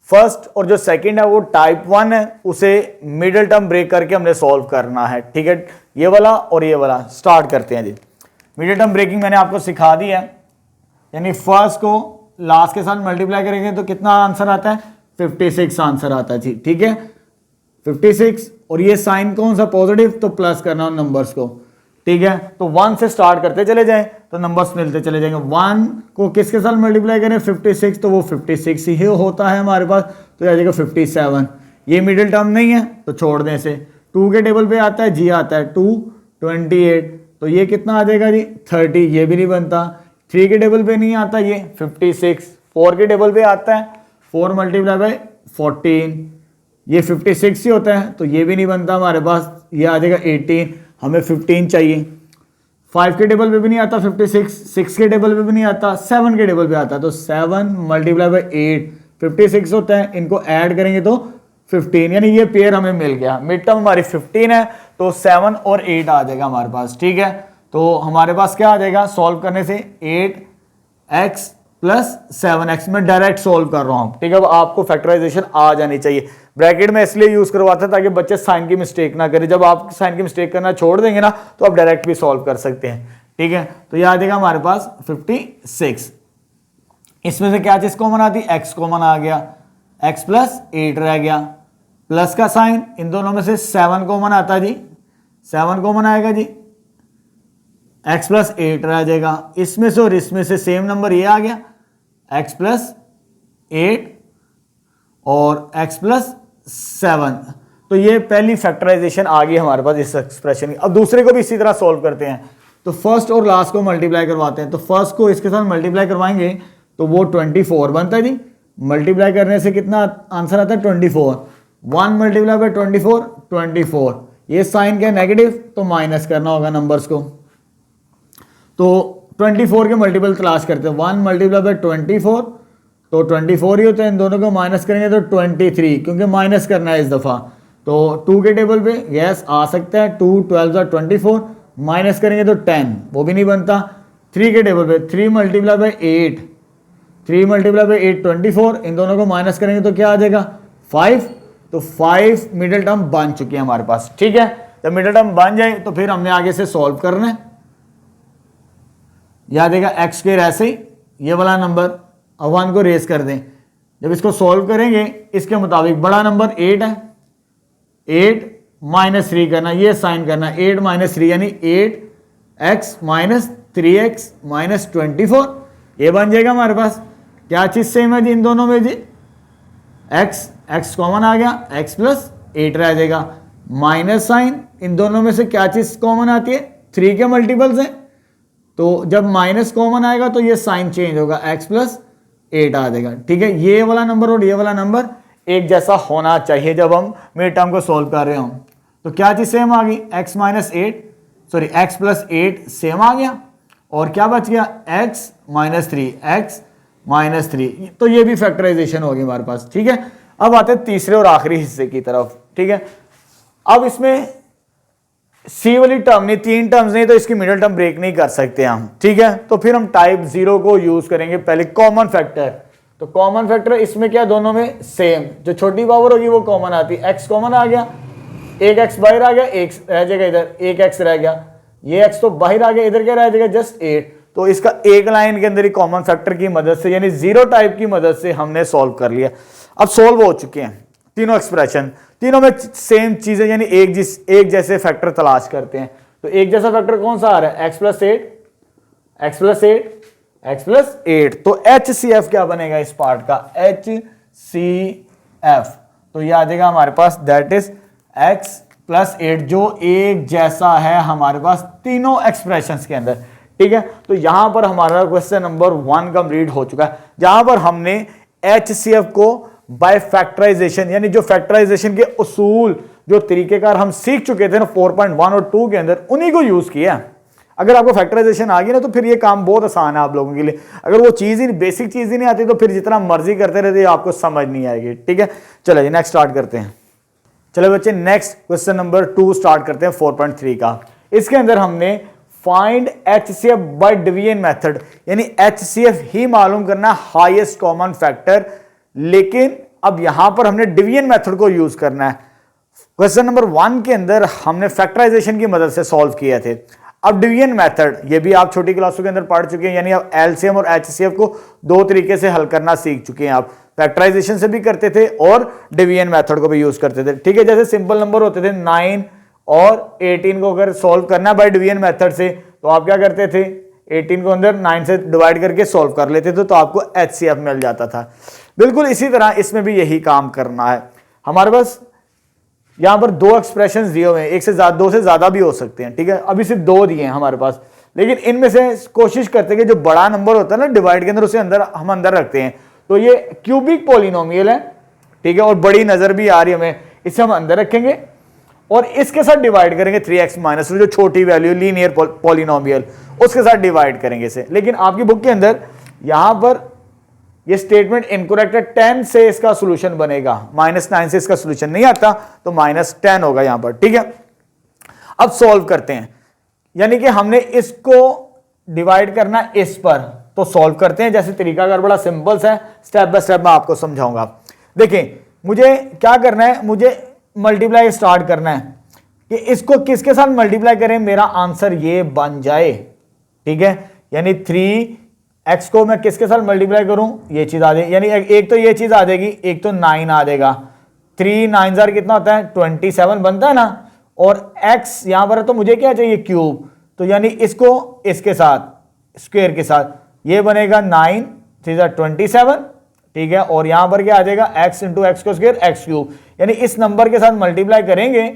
फर्स्ट और जो सेकंड है वो टाइप 1 है, उसे मिडिल टर्म ब्रेक करके हमने सॉल्व करना है, ठीक है। ये वाला और ये वाला स्टार्ट करते हैं जी। मिडिल टर्म ब्रेकिंग मैंने आपको सिखा दी है, यानी फर्स्ट को लास्ट के साथ मल्टीप्लाई करेंगे तो कितना आंसर आता है 56 आंसर आता है जी, ठीक है 56। और ये साइन कौन सा पॉजिटिव, तो प्लस करना नंबर्स को, ठीक है। तो 1 से स्टार्ट करते चले जाएं तो नंबर्स मिलते चले जाएंगे। 1 को किसके साथ मल्टीप्लाई करें 56, तो वो 56 ही होता है हमारे पास, तो आ जाएगा 57। ये मिडिल टर्म नहीं है तो छोड़ दें इसे। 2 के टेबल पे आता है जी, आता है 2 28, तो ये कितना आ जाएगा जी 30, ये भी नहीं बनता। 3 के टेबल पे नहीं आता ये 56। 4 के टेबल पे आता है 4 मल्टीप्लाई बाई 14, ये 56 ही होता है, तो ये भी नहीं बनता हमारे पास, ये आ जाएगा 18, हमें 15 चाहिए। 5 के टेबल पे भी नहीं आता 56, 6 के टेबल पे भी नहीं आता, 7 के टेबल पे आता है, तो 7 मल्टीप्लाई बाई 8 56 होता है, इनको ऐड करेंगे तो 15, यानी ये पेयर हमें मिल गया। मिड टर्म हमारी 15 है, तो 7 और 8 आ जाएगा हमारे पास, ठीक है। तो हमारे पास क्या आ जाएगा सॉल्व करने से 8x प्लस 7x में डायरेक्ट सोल्व कर रहा हूं, ठीक है। अब आपको फैक्टराइजेशन आ जानी चाहिए। ब्रैकेट में इसलिए यूज करवाता है ताकि बच्चे साइन की मिस्टेक ना करें, जब आप साइन की मिस्टेक करना छोड़ देंगे ना तो आप डायरेक्ट भी सॉल्व कर सकते हैं, ठीक है। तो यह आ जाएगा हमारे पास 56। इसमें से क्या चीज कॉमन आती है, x कॉमन आ गया, x प्लस 8 रह गया, प्लस का साइन, इन दोनों में से 7 कॉमन आता है जी, 7 कॉमन आएगा जी, x प्लस 8 रह जाएगा इसमें से, और इसमें से सेम नंबर ये आ गया x प्लस 8 और x प्लस 7। तो ये पहली फैक्टराइजेशन आ गई हमारे पास इस एक्सप्रेशन की। अब दूसरे को भी इसी तरह सॉल्व करते हैं। तो फर्स्ट और लास्ट को मल्टीप्लाई करवाते हैं। तो फर्स्ट को इसके साथ मल्टीप्लाई करवाएंगे तो वो 24 बनता है जी। मल्टीप्लाई करने से कितना आंसर आता है 24। 1 मल्टीप्लाई बाय 24 24। ये साइन क्या नेगेटिव, तो माइनस करना होगा नंबर्स को। तो 24 के मल्टीपल तलाश करते हैं। 1 मल्टीप्लाई बाय 24 तो 24 ही होता है। इन दोनों को माइनस करेंगे तो 23, क्योंकि माइनस करना है इस दफ़ा। तो 2 के टेबल पे यस आ सकता है। 2 12 24, माइनस करेंगे तो 10, वो भी नहीं बनता। 3 के टेबल पे 3 मल्टीप्लाई बाय 8, 3 मल्टीप्लाई बाय 8 24। इन दोनों को माइनस करेंगे तो क्या आ जाएगा 5। तो 5 मिडिल टर्म बन चुके हैं हमारे पास। ठीक है, जब मिडिल टर्म बन जाए तो फिर हमने आगे से सॉल्व करना है। याद देगा एक्स स्क्वायर ऐसे ही ये वाला नंबर, अब 1 को रेस कर दें। जब इसको सॉल्व करेंगे इसके मुताबिक बड़ा नंबर 8 है, 8 माइनस 3 करना, ये साइन करना 8 माइनस 3 यानी 8x माइनस 3x माइनस 24। ये बन जाएगा हमारे पास। क्या चीज़ सेम है जी इन दोनों में जी, x कॉमन आ गया, x प्लस 8 रह जाएगा। माइनस साइन इन दोनों में से क्या चीज़ कॉमन आती है, 3 के मल्टीपल्स हैं। तो जब माइनस कॉमन आएगा तो ये साइन चेंज होगा, x प्लस 8 आ जाएगा। ठीक है, ये वाला नंबर और ये वाला नंबर एक जैसा होना चाहिए जब हम मिड टर्म को सॉल्व कर रहे हो। तो क्या चीज़ सेम आ गई, x minus 8 sorry x plus 8 same आ गया, और क्या बच गया x माइनस 3, x माइनस 3। तो ये भी फैक्टराइजेशन होगी हमारे पास। ठीक है, अब आते हैं तीसरे और आखिरी हिस्से की तरफ। ठीक है, अब इसमें सी वाली टर्म नहीं, 3 टर्म्स नहीं, तो इसकी मिडिल टर्म ब्रेक नहीं कर सकते हम। ठीक है, तो फिर हम टाइप 0 को यूज करेंगे पहले, कॉमन फैक्टर। तो कॉमन फैक्टर इसमें क्या, दोनों में सेम, जो छोटी पावर होगी वो कॉमन आती है। x कॉमन आ गया, एक x बाहर आ गया, एक रह जाएगा इधर, एक x रह गया, ये x तो बाहर आ गया, इधर क्या रह जाएगा जस्ट 8। तो इसका एक लाइन के अंदर ही कॉमन फैक्टर की मदद से यानी 0 टाइप की मदद से हमने सॉल्व कर लिया। अब सॉल्व हो चुके हैं तीनों एक्सप्रेशन, तीनों में सेम चीजें यानी एक जैसे फैक्टर तलाश करते हैं। तो एक जैसा फैक्टर कौन सा आ रहा है, x plus 8, x plus 8, x plus 8। तो HCF क्या बनेगा इस पार्ट का, HCF। तो ये आ जाएगा हमारे पास दैट इज x प्लस 8, जो एक जैसा है हमारे पास तीनों एक्सप्रेशंस के अंदर। ठीक है, तो यहां पर हमारा क्वेश्चन नंबर 1 कंप्लीट हो चुका है, जहां पर हमने HCF को बाय फैक्टराइजेशन यानी जो फैक्टराइजेशन के उसूल जो तरीकेकार हम सीख चुके थे ना 4.1 और 2 के अंदर, उन्हीं को यूज किया। अगर आपको फैक्टराइजेशन आ गई ना तो फिर ये काम बहुत आसान है आप लोगों के लिए। अगर वो चीज ही बेसिक चीज ही नहीं आती तो फिर जितना मर्जी करते रहते आपको समझ नहीं आएगी। ठीक है, चलो जी नेक्स्ट स्टार्ट करते हैं। चलो बच्चे नेक्स्ट क्वेश्चन नंबर 2 स्टार्ट करते हैं 4.3 का। इसके अंदर हमने find HCF by division method यानी HCF ही मालूम करना हाईएस्ट कॉमन फैक्टर, लेकिन अब यहां पर हमने डिवीजन मेथड को यूज करना है। क्वेश्चन नंबर 1 के अंदर हमने फैक्टराइजेशन की मदद से सॉल्व किए थे। अब डिवीजन मेथड ये भी आप छोटी क्लासों के अंदर पढ़ चुके हैं, यानी आप एलसीएम और HCF को 2 तरीके से हल करना सीख चुके हैं। आप फैक्टराइजेशन से भी करते थे और डिवीजन मेथड को भी यूज करते थे। ठीक है, जैसे सिंपल नंबर होते थे 9 और 18 को अगर सॉल्व करना बाय डिवीजन मेथड से तो आप क्या करते थे, 18 को अंदर 9 से डिवाइड करके सॉल्व कर लेते थे, तो आपको HCF मिल जाता था। बिल्कुल इसी तरह इसमें भी यही काम करना है। हमारे पास यहां पर 2 एक्सप्रेशंस दिए हुए हैं, एक से ज्यादा 2 से ज्यादा भी हो सकते हैं। ठीक है, अभी सिर्फ 2 दिए हैं हमारे पास, लेकिन इनमें से कोशिश करते हैं कि जो बड़ा नंबर होता है ना डिवाइड के अंदर, उसे हम अंदर रखते हैं। तो ये क्यूबिक पॉलिनोमियल है, ठीक है, और बड़ी नजर भी आ रही है हमें, इसे हम अंदर रखेंगे और इसके साथ डिवाइड करेंगे 3x माइनस जो छोटी वैल्यू लीनियर पॉलिनोमियल, उसके साथ डिवाइड करेंगे इसे। लेकिन आपकी बुक के अंदर यहां पर ये स्टेटमेंट इनकरेक्ट है, 10 से इसका सॉल्यूशन बनेगा, -9 से इसका सॉल्यूशन नहीं आता, तो -10 होगा यहां पर। ठीक है, अब सॉल्व करते हैं, यानी कि हमने इसको डिवाइड करना इस पर, तो सॉल्व करते हैं। जैसे तरीका बड़ा सिंपल है, स्टेप बाय स्टेप मैं आपको समझाऊंगा। देखिए मुझे क्या करना है, मुझे मल्टीप्लाई स्टार्ट करना है कि इसको किसके साथ मल्टीप्लाई करें मेरा आंसर ये बन जाए। ठीक है, यानी 3x को मैं किसके साथ मल्टीप्लाई करूं, ये चीज आ जाएगी, यानी एक तो ये चीज आ जाएगी, एक तो 9 आ जाएगा। 3 9 कितना होता है 27 बनता है ना, और x यहां पर है तो मुझे क्या चाहिए, क्यूब। तो यानी इसको इसके साथ स्क्वायर के साथ ये बनेगा 9 27, ठीक है। और यहां पर क्या आ जाएगा, x इंटू एक्स को स्क्वायर एक्स क्यूब, यानी इस नंबर के साथ मल्टीप्लाई करेंगे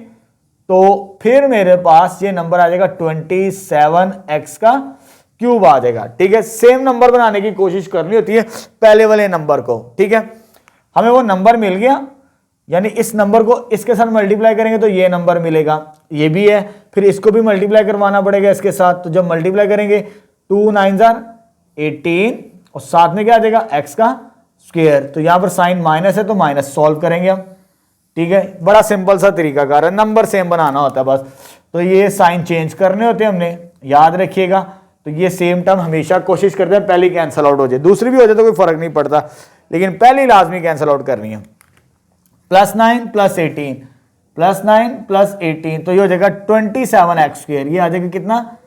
तो फिर मेरे पास ये नंबर आ जाएगा 27x का क्यूब आ जाएगा, ठीक है। सेम नंबर बनाने की कोशिश करनी होती है पहले वाले नंबर को, ठीक है। हमें वो नंबर मिल गया, यानी इस नंबर को इसके साथ मल्टीप्लाई करेंगे तो ये नंबर मिलेगा, ये भी है, फिर इसको भी मल्टीप्लाई करवाना पड़ेगा इसके साथ। तो जब मल्टीप्लाई करेंगे 2 9 18 और साथ में क्या आ जाएगा, x का स्क्वायर। तो यहां पर साइन माइनस है तो माइनस सॉल्व करेंगे हम, ठीक है। बड़ा सिंपल सा तरीकाकार है, नंबर सेम बनाना होता है बस। तो ये साइन चेंज करने होते हैं हमने, याद रखिएगा। तो ये सेम टर्म हमेशा कोशिश करते हैं पहली कैंसिल आउट हो जाए, दूसरी भी हो जाए तो कोई फर्क नहीं पड़ता, लेकिन पहली लाजमी कैंसिल आउट करनी है। +9 + 18 +9 + 18 तो ये हो जाएगा 27x स्क्वायर। ये आ जाएगा कितना,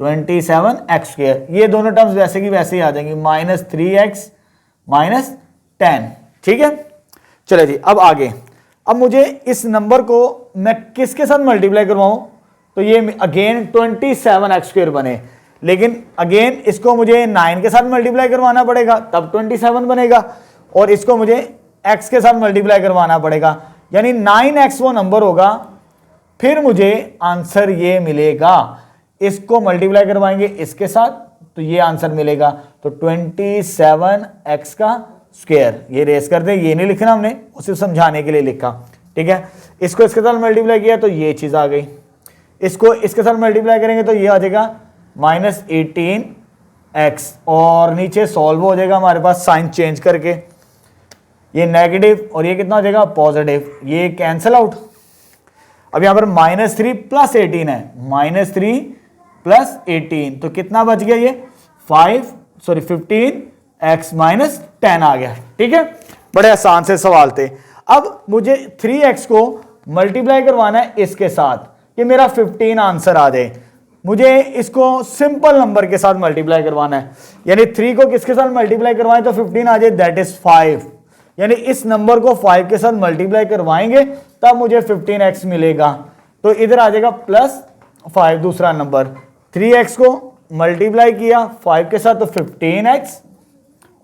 27x स्क्वायर। ये दोनों टर्म्स वैसे की वैसे ही आ जाएंगी, -3x -10, ठीक है। चलो जी, अब आगे। अब मुझे इस नंबर को मैं किसके साथ मल्टीप्लाई करवाऊं, तो ये अगेन 27x स्क्वायर बने, लेकिन अगेन इसको मुझे 9 के साथ मल्टीप्लाई करवाना पड़ेगा तब 27 बनेगा, और इसको मुझे x के साथ मल्टीप्लाई करवाना पड़ेगा, यानी 9x वो नंबर होगा। फिर मुझे आंसर ये मिलेगा, इसको मल्टीप्लाई करवाएंगे इसके साथ तो ये आंसर मिलेगा। तो 27x का स्क्वायर, ये रेस कर दे, ये नहीं लिखना हमने, सिर्फ समझाने के लिए लिखा, ठीक है। इसको इसके साथ मल्टीप्लाई किया तो ये चीज आ गई, इसको इसके साथ मल्टीप्लाई करेंगे तो ये आ जाएगा -18x, और नीचे सॉल्व हो जाएगा हमारे पास साइन चेंज करके, ये नेगेटिव और ये कितना हो जाएगा, पॉजिटिव, ये कैंसिल आउट। अब यहां पर -3 + 18 है, -3 + 18 तो कितना बच गया, ये 15x - 10 आ गया, ठीक है। बड़े आसान से सवाल थे। अब मुझे 3x को मल्टीप्लाई करवाना है इसके साथ कि मेरा 15 आंसर आ जाए। मुझे इसको सिंपल नंबर के साथ मल्टीप्लाई करवाना है, यानी 3 को किसके साथ मल्टीप्लाई करवाएं तो 15 आ जाए, दैट इज 5। यानी इस नंबर को 5 के साथ मल्टीप्लाई करवाएंगे तब मुझे 15x मिलेगा। तो इधर आ जाएगा +5 दूसरा नंबर, 3x को मल्टीप्लाई किया 5 के साथ तो 15x,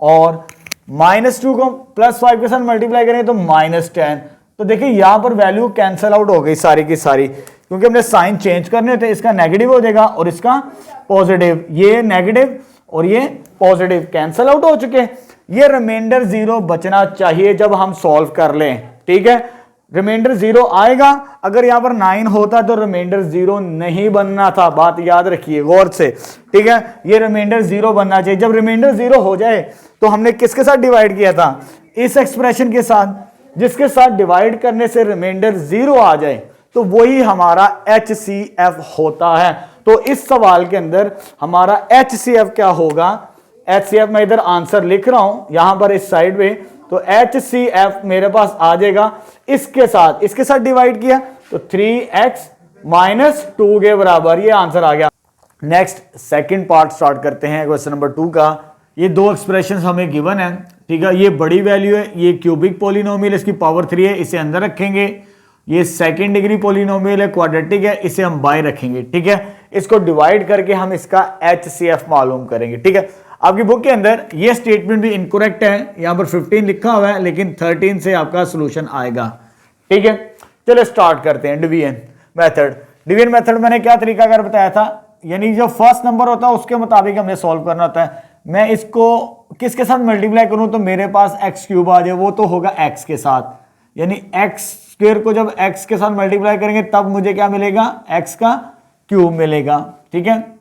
और -2 को +5 के साथ मल्टीप्लाई करेंगे तो -10। तो देखिए यहां पर वैल्यू कैंसिल आउट हो गई सारी की सारी, क्योंकि हमने साइन चेंज करने थे, इसका नेगेटिव हो जाएगा और इसका पॉजिटिव, ये नेगेटिव और ये पॉजिटिव कैंसिल आउट हो चुके। ये रिमाइंडर 0 बचना चाहिए जब हम सॉल्व कर लें, ठीक है। रिमाइंडर 0 आएगा, अगर यहां पर 9 होता तो रिमाइंडर 0 नहीं बनना था, बात याद रखिए गौर से, ठीक है। ये रिमाइंडर 0 बनना चाहिए। जब रिमाइंडर 0 हो जाए तो हमने किसके साथ डिवाइड किया था, इस एक्सप्रेशन के साथ, जिसके साथ डिवाइड करने से रिमाइंडर 0 आ जाए तो वही हमारा HCF होता है। तो इस सवाल के अंदर हमारा HCF क्या होगा, HCF मैं इधर आंसर लिख रहा हूं यहां पर इस साइड पे, तो HCF मेरे पास आ जाएगा इसके साथ डिवाइड किया तो 3x - 2 के बराबर, ये आंसर आ गया। नेक्स्ट सेकंड पार्ट स्टार्ट करते हैं क्वेश्चन नंबर 2 का। ये दो एक्सप्रेशंस हमें गिवन है, ठीक है। ये बड़ी वैल्यू है, ये क्यूबिक पॉलिनोमियल, इसकी पावर 3 है, इसे अंदर रखेंगे। ये सेकंड डिग्री पॉलिनोमियल है, क्वाड्रेटिक है, इसे हम बाय रखेंगे, ठीक है। इसको डिवाइड करके हम इसका HCF मालूम करेंगे, ठीक है। आपकी बुक के अंदर ये स्टेटमेंट भी इनकरेक्ट है, यहां पर 15 लिखा हुआ है लेकिन 13 से आपका सोल्यूशन आएगा, ठीक है। चलो स्टार्ट करते हैं डिवीजन मेथड। डिवीजन मेथड मैंने क्या तरीका कर बताया था, यानी जो फर्स्ट नंबर होता है उसके मुताबिक हमें सॉल्व करना होता है। मैं इसको किसके साथ मल्टीप्लाई करूं तो मेरे पास x³ आ जाए, वो तो होगा x के साथ, यानी x² को जब x के साथ मल्टीप्लाई करेंगे तब मुझे क्या मिलेगा, x का क्यूब मिलेगा, ठीक है।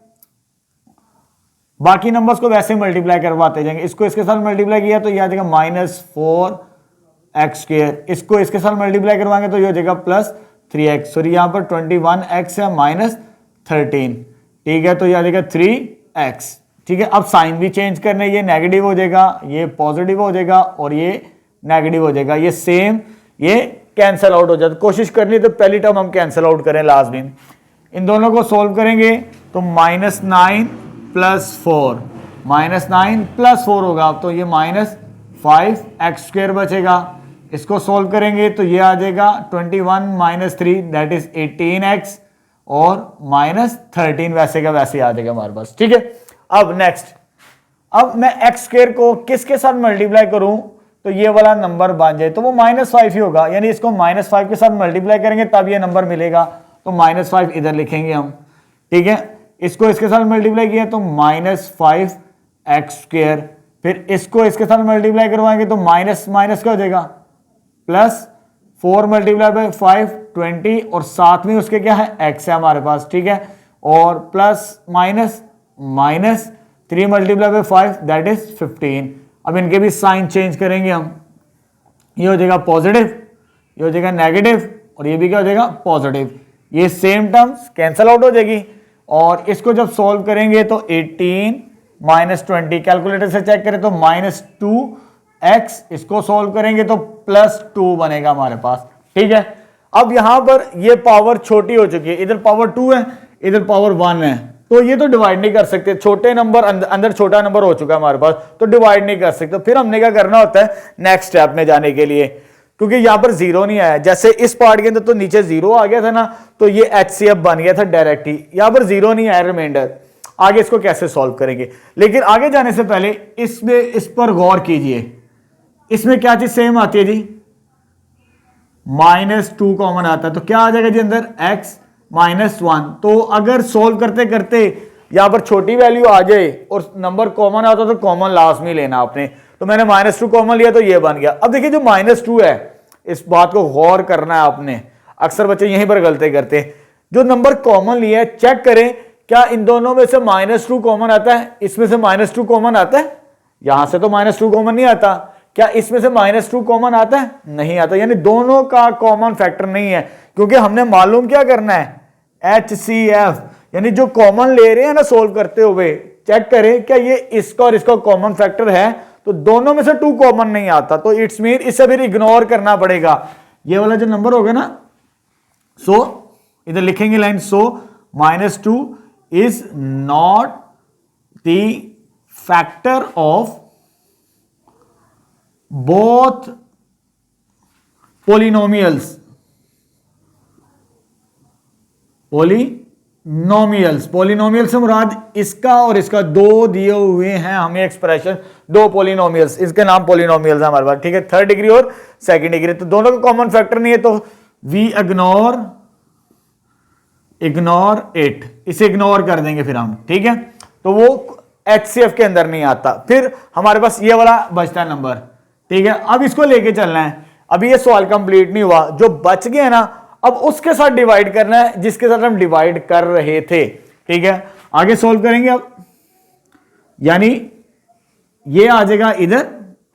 बाकी नंबर्स को वैसे मल्टीप्लाई करवाते जाएंगे। इसको इसके साथ मल्टीप्लाई किया तो ये आ जाएगा -4x², इसको इसके साथ मल्टीप्लाई करवाएंगे तो ये हो जाएगा +3x, सॉरी यहां पर 21x है -13, ठीक है। तो ये आ जाएगा 3x, ठीक है। अब साइन भी चेंज करने, ये नेगेटिव हो जाएगा, ये पॉजिटिव हो जाएगा और ये नेगेटिव हो जाएगा, ये सेम, ये कैंसिल आउट हो जाता। कोशिश करनी तो पहली टर्म हम कैंसिल आउट करें लाजमी। इन दोनों को सोल्व करेंगे तो -9 + 4, -9 + 4 होगा तो ये -5x² बचेगा, इसको सोल्व करेंगे तो ये आ जाएगा 21 माइनस 3 दैट इज 18x और -13 वैसे का वैसे आ जाएगा हमारे पास। ठीक है, अब नेक्स्ट, अब मैं एक्स स्क्वायर को किसके साथ मल्टीप्लाई करूं तो ये वाला नंबर बन जाए, तो वो -5 ही होगा, यानी इसको -5 के साथ मल्टीप्लाई करेंगे तब ये नंबर मिलेगा, तो -5 इधर लिखेंगे हम। ठीक है, इसको इसके साथ मल्टीप्लाई किया तो -5x², फिर इसको इसके साथ मल्टीप्लाई करवाएंगे तो माइनस माइनस क्या हो जाएगा +4 मल्टीप्लाई बाय 5 20 और साथ में उसके क्या है x है हमारे पास। ठीक है, और plus minus minus 3 multiply by 5 that is 15। अब इनके भी साइन चेंज करेंगे हम, ये हो जाएगा पॉजिटिव, ये हो जाएगा नेगेटिव और ये भी क्या हो जाएगा पॉजिटिव, ये सेम टर्म्स कैंसल आउट हो जाएगी। और इसको जब सॉल्व करेंगे तो 18 -20 कैलकुलेटर से चेक करें तो -2x, इसको सॉल्व करेंगे तो +2 बनेगा हमारे पास। ठीक है, अब यहां पर ये पावर छोटी हो चुकी है, इधर पावर 2 है इधर पावर 1 है, तो ये तो डिवाइड नहीं कर सकते, छोटे नंबर अंदर छोटा नंबर हो चुका है हमारे पास, तो डिवाइड नहीं कर सकते। फिर हमने क्या करना होता है नेक्स्ट स्टेप में जाने के लिए, क्योंकि यहां पर जीरो नहीं आया, जैसे इस पार्ट के अंदर तो नीचे जीरो आ गया था ना, तो ये HCF बन गया था डायरेक्ट ही, यहां पर जीरो नहीं आया रिमाइंडर। आगे इसको कैसे सॉल्व करेंगे, लेकिन आगे जाने से पहले इसमें इस पर गौर कीजिए, इसमें क्या चीज सेम आती है जी, -2 कॉमन आता है, तो क्या आ जाएगा जी अंदर x -1। तो अगर सोल्व करते करते यहां पर छोटी वैल्यू आ जाए और नंबर कॉमन आता तो कॉमन लास्ट में लेना आपने, तो मैंने -2 कॉमन लिया तो ये बन गया। अब देखिए जो -2 है, इस बात को गौर करना है आपने, अक्सर बच्चे यहीं पर गलती करते हैं, जो नंबर कॉमन लिया है चेक करें क्या इन दोनों में से -2 कॉमन आता है, इसमें से -2 कॉमन आता है, यहां से तो -2 कॉमन नहीं आता, क्या इसमें से -2 कॉमन आता है, नहीं आता, यानी दोनों का कॉमन फैक्टर नहीं है, क्योंकि हमने मालूम क्या करना है HCF, यानी जो कॉमन ले रहे हैं ना सोल्व करते हुए चेक करें क्या ये इसका और इसका कॉमन फैक्टर है, तो दोनों में से 2 कॉमन नहीं आता, तो इट्स मीन इसे फिर इग्नोर करना पड़ेगा, ये वाला जो नंबर होगा ना, सो इधर लिखेंगे line, so -2 is not the factor of both polynomials, polynomial से मुराद इसका और इसका, दो दिए हुए हैं हमें एक्सप्रेशन, दो पोलिनोमियल्स, इसके नाम पोलिनोमियल्स हैं हमारे पास। ठीक है, 3rd डिग्री और 2nd डिग्री, तो दोनों का कॉमन फैक्टर नहीं है, तो वी इग्नोर इट, इसे इग्नोर कर देंगे फिर हम। ठीक है, तो वो HCF के अंदर नहीं आता, फिर हमारे पास ये वाला बचता है नंबर। ठीक है, अब इसको लेके चलना है, अभी ये सवाल कंप्लीट नहीं हुआ, जो बच गया ना अब उसके साथ डिवाइड करना है जिसके साथ हम डिवाइड कर रहे थे। ठीक है, आगे सॉल्व करेंगे अब, यानी ये आ जाएगा इधर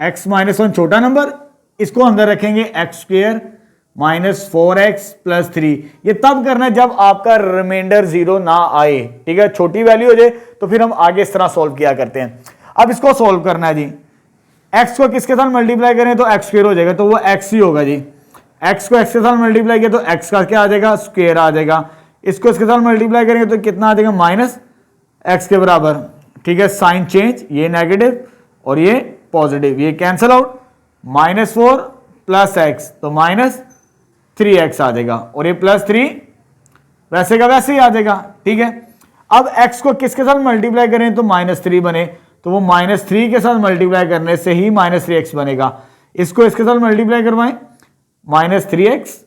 x -1 छोटा नंबर, इसको अंदर रखेंगे x² -4x + 3, ये तब करना है जब आपका रिमाइंडर 0 ना आए। ठीक है, छोटी वैल्यू हो जाए तो फिर हम आगे इस तरह सॉल्व किया करते हैं। अब इसको सॉल्व करना है जी, x को किसके साथ मल्टीप्लाई करें तो x² हो जाएगा, तो वो x ही होगा जी, x को x के साथ मल्टीप्लाई किया तो x का क्या आ जाएगा स्क्वायर आ जाएगा, इसको इसके साथ मल्टीप्लाई करेंगे तो कितना आ जाएगा -x के बराबर। ठीक है, साइन चेंज, ये नेगेटिव और ये पॉजिटिव, ये कैंसल आउट, -4 + x तो -3x आ जाएगा, और ये +3 वैसे का वैसे ही आ जाएगा। ठीक है, अब x को किसके साथ मल्टीप्लाई करें तो -3 बने, तो वो -3 के साथ मल्टीप्लाई करने से ही -3x बनेगा, इसको इसके साथ मल्टीप्लाई करवाएं -3x,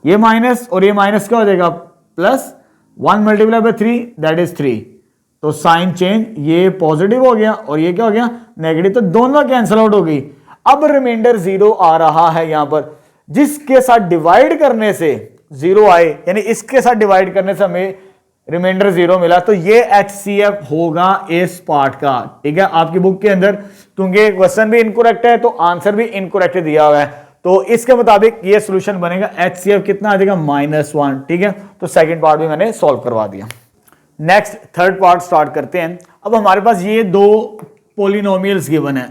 ये माइनस और ये माइनस क्या हो जाएगा +1 × 3 दैट इज 3, तो साइन चेंज, ये पॉजिटिव हो गया और ये क्या हो गया नेगेटिव, तो दोनों कैंसिल आउट हो गई। अब रिमाइंडर 0 आ रहा है यहां पर, जिसके साथ डिवाइड करने से 0 आए, यानी इसके साथ डिवाइड करने से हमें रिमाइंडर 0 मिला, तो ये HCF होगा इस पार्ट का। ठीक है, आपकी बुक के अंदर क्योंकि क्वेश्चन भी इनकरेक्ट है तो आंसर भी इनकरेक्ट दिया हुआ है, तो इसके मुताबिक ये सॉल्यूशन बनेगा, HCF कितना आ जाएगा -1। ठीक है, तो सेकंड पार्ट भी मैंने सॉल्व करवा दिया। नेक्स्ट 3rd पार्ट स्टार्ट करते हैं। अब हमारे पास ये दो पोलिनोमियल्स गिवन है,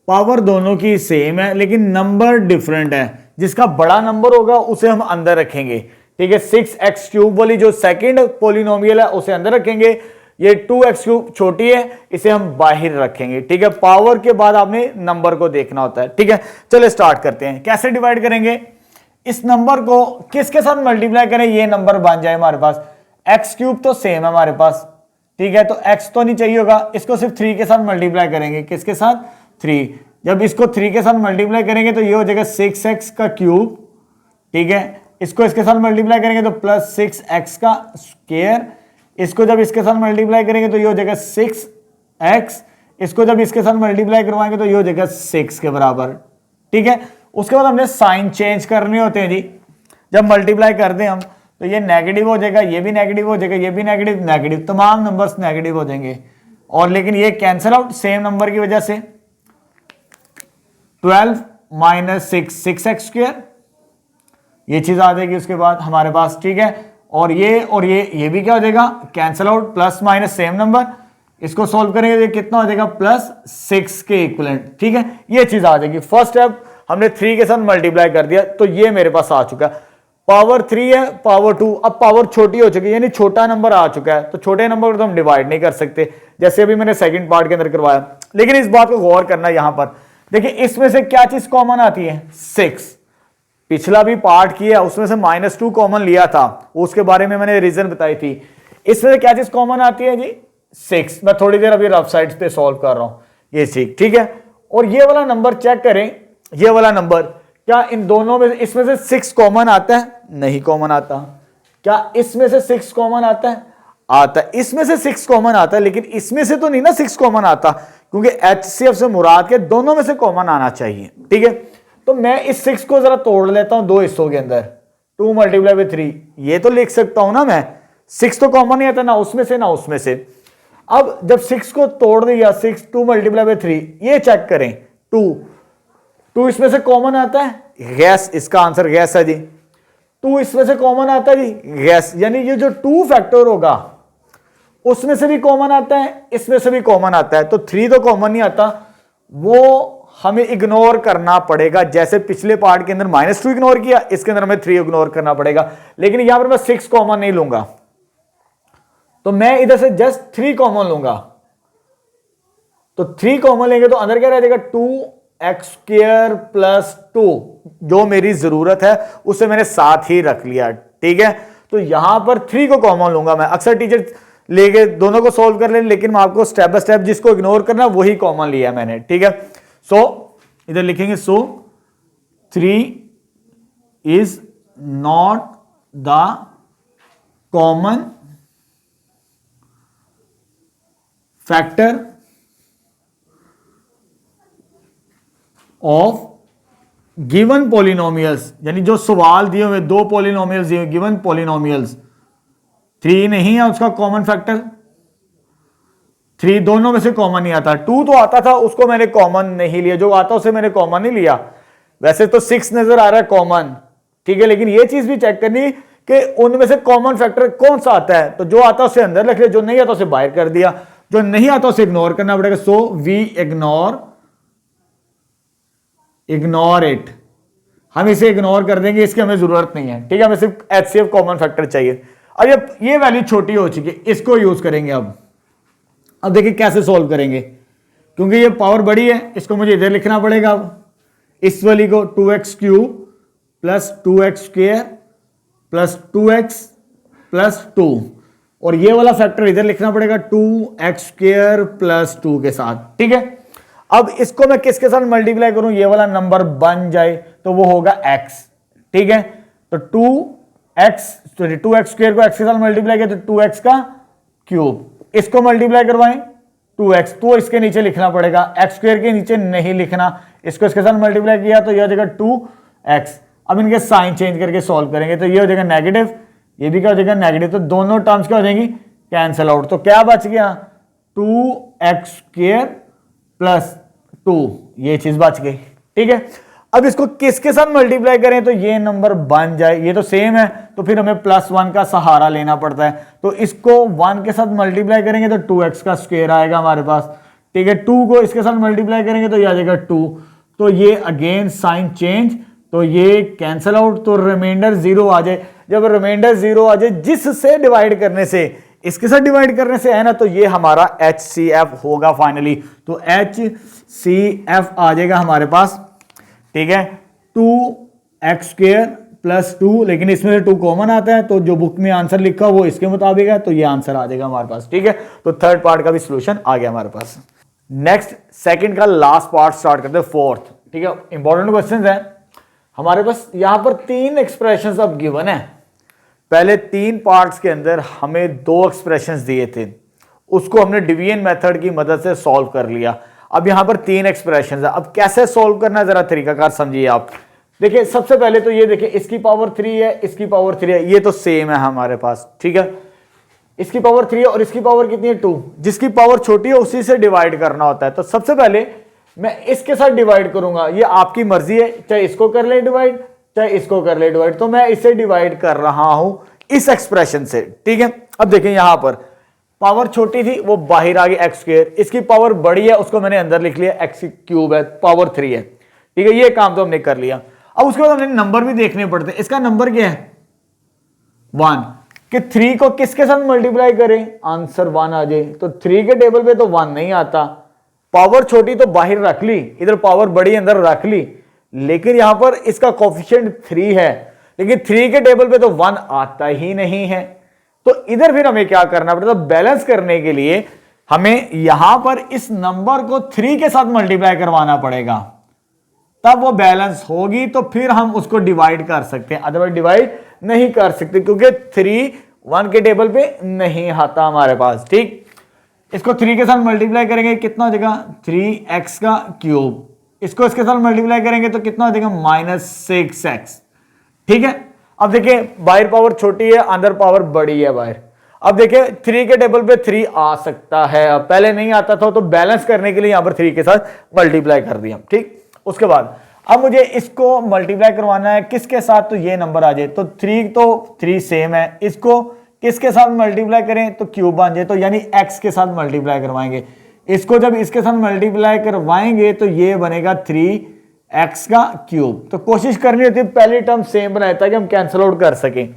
पावर दोनों की सेम है लेकिन नंबर डिफरेंट है, जिसका बड़ा नंबर होगा उसे हम अंदर रखेंगे। ठीक है, 6x³ वाली जो सेकंड पोलिनोमियल है उसे अंदर रखेंगे, ये 2x³ छोटी है, इसे हम बाहर रखेंगे, ठीक है। पावर के बाद आपने नंबर को देखना होता है, ठीक है। चलो स्टार्ट करते हैं। कैसे डिवाइड करेंगे? इस नंबर को किसके साथ मल्टीप्लाई करें ये नंबर बन जाए हमारे पास? x³ तो सेम है हमारे पास, ठीक है, तो x तो नहीं चाहिए होगा, इसको सिर्फ 3 के साथ मल्टीप्लाई करेंगे। किसके साथ? 3। जब इसको 3 के साथ मल्टीप्लाई करेंगे तो ये हो जाएगा 6x³, ठीक है। इसको इसके साथ मल्टीप्लाई करेंगे तो प्लस 6x²। इसको जब इसके साथ मल्टीप्लाई करेंगे तो ये हो जाएगा 6x। इसको जब इसके साथ मल्टीप्लाई करवाएंगे तो ये हो जाएगा 6 के बराबर, ठीक है। उसके बाद हमने साइन चेंज करने होते हैं जी। जब मल्टीप्लाई करते हैं हम तो ये नेगेटिव हो जाएगा, ये भी नेगेटिव हो जाएगा, ये भी नेगेटिव, नेगेटिव, तमाम नंबर्स नेगेटिव हो जाएंगे। और लेकिन ये कैंसिल आउट सेम नंबर की वजह से। 12 - 6 6x², ये चीज आ जाएगी उसके बाद हमारे पास, ठीक है। और ये भी क्या हो जाएगा? Cancel out, plus minus same number. इसको सॉल्व करेंगे तो कितना हो जाएगा? +6 के इक्विवेलेंट, ठीक है। ये चीज आ जाएगी। फर्स्ट स्टेप हमने 3 के साथ मल्टीप्लाई कर दिया तो ये मेरे पास आ चुका है। पावर 3 है, पावर 2, अब पावर छोटी हो चुकी है, यानी छोटा नंबर आ चुका है। तो छोटे नंबर को तो हम डिवाइड नहीं कर सकते, जैसे अभी मैंने सेकंड पार्ट के अंदर करवाया। लेकिन इस बात को गौर करना यहां पर, देखिए इसमें से क्या चीज कॉमन आती है? 6। पिछला भी पार्ट किया, उसमें से -2 कॉमन लिया था, उसके बारे में मैंने रीजन बताई थी। इसमें से क्या चीज कॉमन आती है जी? 6। मैं थोड़ी देर अभी रफ साइड पे सॉल्व कर रहा हूं, ये ठीक है। और ये वाला नंबर चेक करें, ये वाला नंबर क्या इन दोनों में, इसमें से 6 कॉमन आता है? नहीं कॉमन आता। क्या इसमें से 6 कॉमन आता है? आता है। इसमें से 6 कॉमन आता है, लेकिन इसमें से तो नहीं ना 6 कॉमन आता, क्योंकि HCF से मुराद के दोनों में से कॉमन आना चाहिए, ठीक है। तो मैं इस 6 को जरा तोड़ लेता हूं 2 हिस्सों के अंदर। 2 × 3, ये तो लिख सकता हूं ना मैं। 6 तो कॉमन नहीं आता ना उसमें से ना उसमें से। अब जब 6 को तोड़ दिया, 6 2 × 3, ये चेक करें। 2 इसमें से कॉमन आता है? यस, इसका आंसर यस है जी। 2 इसमें से कॉमन आता है जी, यस। यानी ये जो 2 फैक्टर होगा उसमें से भी कॉमन आता है, इसमें से भी कॉमन आता है। तो 3 तो कॉमन नहीं आता, वो हमें इग्नोर करना पड़ेगा। जैसे पिछले पार्ट के अंदर -2 इग्नोर किया, इसके अंदर हमें 3 इग्नोर करना पड़ेगा। लेकिन यहां पर मैं 6 कॉमन नहीं लूंगा, तो मैं इधर से जस्ट 3 कॉमन लूंगा। तो 3 कॉमन लेंगे तो अंदर क्या रह जाएगा? 2x² + 2, जो मेरी जरूरत है उसे मैंने साथ ही रख लिया, ठीक है। तो यहां पर 3 को कॉमन लूंगा मैं। अक्सर टीचर लेके दोनों को सॉल्व कर ले, लेकिन मैं आपको स्टेप बाय स्टेप जिसको इग्नोर करना वही कॉमन लिया मैंने, ठीक है। सो इधर लिखेंगे, सो 3 is not the common factor of given polynomials. यानी जो सवाल दिए हुए 2 पॉलिनोमियल्स दिए हुए, गिवन पॉलिनोमियल्स, 3 नहीं है उसका कॉमन फैक्टर। 3 दोनों में से कॉमन नहीं आता। 2 तो आता था, उसको मैंने कॉमन नहीं लिया, जो आता उसे मैंने कॉमन नहीं लिया। वैसे तो 6 नजर आ रहा है कॉमन, ठीक है, लेकिन ये चीज भी चेक करनी कि उनमें से कॉमन फैक्टर कौन सा आता है। तो जो आता उसे अंदर रख लिया, जो नहीं आता उसे बाहर कर दिया, जो नहीं आता उसे इग्नोर करना पड़ेगा। सो वी इग्नोर इट, हम इसे इग्नोर कर देंगे, इसकी हमें जरूरत नहीं है, ठीक है। हमें सिर्फ HCF कॉमन फैक्टर चाहिए। अब ये वैल्यू छोटी हो चुकी है, इसको यूज करेंगे। अब देखिए कैसे सॉल्व करेंगे, क्योंकि ये पावर बड़ी है, इसको मुझे इधर लिखना पड़ेगा। अब इस वाली को 2x³ + 2x² + 2x + 2, और ये वाला फैक्टर इधर लिखना पड़ेगा 2x² + 2 के साथ, ठीक है। अब इसको मैं किसके साथ मल्टीप्लाई करूं, ये वाला नंबर बन जाए तो वो होगा x, ठीक है। तो 2x² को x के साथ मल्टीप्लाई किया तो 2x³, इसको मल्टीप्लाई करवाएं 2x, तो इसके नीचे लिखना पड़ेगा, x² के नीचे नहीं लिखना। इसको इसके साथ मल्टीप्लाई किया तो ये हो जाएगा 2x। अब इनके साइन चेंज करके सॉल्व करेंगे तो ये हो जाएगा नेगेटिव, ये भी क्या हो जाएगा नेगेटिव। तो दोनों टर्म्स क्या हो जाएंगी? Cancel out. तो क्या बच गया? 2x² + 2, ये चीज बच गई, ठीक है। अब इसको किसके साथ मल्टीप्लाई करें तो ये नंबर बन जाए, ये तो सेम है, तो फिर हमें +1 का सहारा लेना पड़ता है। तो इसको 1 के साथ मल्टीप्लाई करेंगे तो 2x² आएगा हमारे पास, ठीक है। 2 को इसके साथ मल्टीप्लाई करेंगे तो ये आ जाएगा 2। तो ये अगेन साइन चेंज, तो ये कैंसिल आउट, तो रिमाइंडर 0 आ जाए। जब रिमाइंडर 0 आ जाए, जिससे डिवाइड करने से इसके साथ डिवाइड करने से है ना, तो ये हमारा HCF होगा फाइनली। तो HCF आ जाएगा हमारे पास, ठीक है, 2x² + 2, लेकिन इसमें से 2 कॉमन आता है, तो जो बुक में आंसर लिखा वो इसके मुताबिक है, तो ये आंसर आ जाएगा हमारे पास, ठीक है। तो थर्ड पार्ट का भी सोल्यूशन आ गया हमारे पास। नेक्स्ट सेकंड का लास्ट पार्ट स्टार्ट करते हैं, फोर्थ, ठीक है। इंपॉर्टेंट क्वेश्चन है हमारे पास। यहां पर 3 एक्सप्रेशन अब गिवन है। पहले 3 पार्ट्स के अंदर हमें 2 एक्सप्रेशंस दिए थे, उसको हमने डिवीजन मेथड की मदद से सॉल्व कर लिया। अब यहां पर 3 एक्सप्रेशंस है, अब कैसे सॉल्व करना है जरा तरीकाकार समझिए आप। देखिए सबसे पहले तो ये देखिए, इसकी पावर 3 है, इसकी पावर 3 है, ये तो सेम है हमारे पास, ठीक है। इसकी पावर 3 है और इसकी पावर कितनी है 2, जिसकी पावर छोटी है उसी से डिवाइड करना होता है। तो सबसे पहले मैं इसके साथ डिवाइड करूंगा, ये आपकी मर्जी है, चाहे इसको कर ले डिवाइड चाहे इसको कर ले डिवाइड, तो मैं इसे डिवाइड कर रहा हूं इस एक्सप्रेशन से, ठीक है। अब देखें यहां पर पावर छोटी थी वो बाहर आ गई x², इसकी पावर बड़ी है उसको मैंने अंदर लिख लिया x³ है, पावर 3 है, ठीक है। ये काम तो हमने कर लिया। अब उसके बाद हमने नंबर भी देखने पड़ते हैं। इसका नंबर क्या है 1, कि 3 को किसके साथ मल्टीप्लाई करें, आंसर 1 आ जाए। तो 3 के टेबल पे तो 1 नहीं आता, पावर छोटी तो बाहर रख ली, इधर पावर बड़ी अंदर रख ली, लेकिन यहां पर इसका कोफिशिएंट 3 है, लेकिन 3 के टेबल पे तो 1 आता ही नहीं है। तो इधर फिर हमें क्या करना पड़ेगा, बैलेंस करने के लिए हमें यहां पर इस नंबर को 3 के साथ मल्टीप्लाई करवाना पड़ेगा, तब वो बैलेंस होगी, तो फिर हम उसको डिवाइड कर सकते हैं, अदरवाइज डिवाइड नहीं कर सकते, क्योंकि 3 1 के टेबल पे नहीं आता हमारे पास, ठीक। इसको 3 के साथ मल्टीप्लाई करेंगे कितना हो जाएगा 3x³, इसको इसके साथ मल्टीप्लाई करेंगे तो कितना हो जाएगा -6x, ठीक है। अब देखिए बाहर पावर छोटी है अंदर पावर बड़ी है बाहर। अब देखिए 3 के टेबल पे 3 आ सकता है, अब पहले नहीं आता था, तो बैलेंस करने के लिए यहां पर 3 के साथ मल्टीप्लाई कर दिया, ठीक। उसके बाद अब मुझे इसको मल्टीप्लाई करवाना है किसके साथ, तो ये नंबर आ जाए, तो 3 सेम है, इसको किसके साथ मल्टीप्लाई करें तो क्यूब बन जाए, तो यानी x के साथ मल्टीप्लाई करवाएंगे। इसको जब इसके साथ मल्टीप्लाई करवाएंगे तो ये बनेगा 3x³। तो कोशिश करनी होती है पहली टर्म सेम बनाए ताकि हम कैंसिल आउट कर सकें।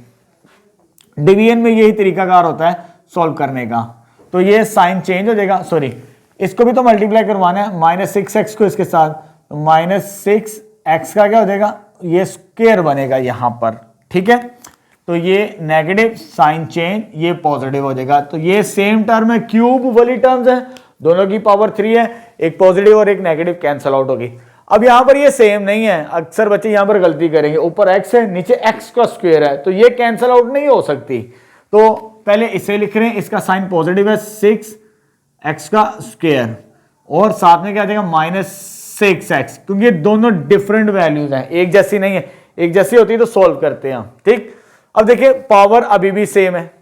डिवीजन में यही तरीकाकार होता है सॉल्व करने का। तो ये साइन चेंज हो जाएगा, सॉरी इसको भी तो मल्टीप्लाई करवाना है, -6x को इसके साथ, तो -6x का क्या हो जाएगा, ये स्क्वायर बनेगा यहां पर, ठीक है। तो ये नेगेटिव साइन चेंज, ये पॉजिटिव हो जाएगा। तो ये सेम टर्म है, क्यूब वाली टर्म्स है, दोनों की पावर 3 है, एक पॉजिटिव और एक नेगेटिव कैंसिल आउट होगी। अब यहां पर ये सेम नहीं है, अक्सर बच्चे यहां पर गलती करेंगे, ऊपर x है नीचे x का स्क्वायर है, तो ये कैंसिल आउट नहीं हो सकती। तो पहले इसे लिख रहे हैं, इसका साइन पॉजिटिव है 6x² और साथ में क्या आ जाएगा -6x, क्योंकि ये दोनों डिफरेंट वैल्यूज हैं, एक जैसी नहीं है, एक जैसी होती तो सॉल्व करते हैं, ठीक। अब देखिए पावर अभी भी सेम है,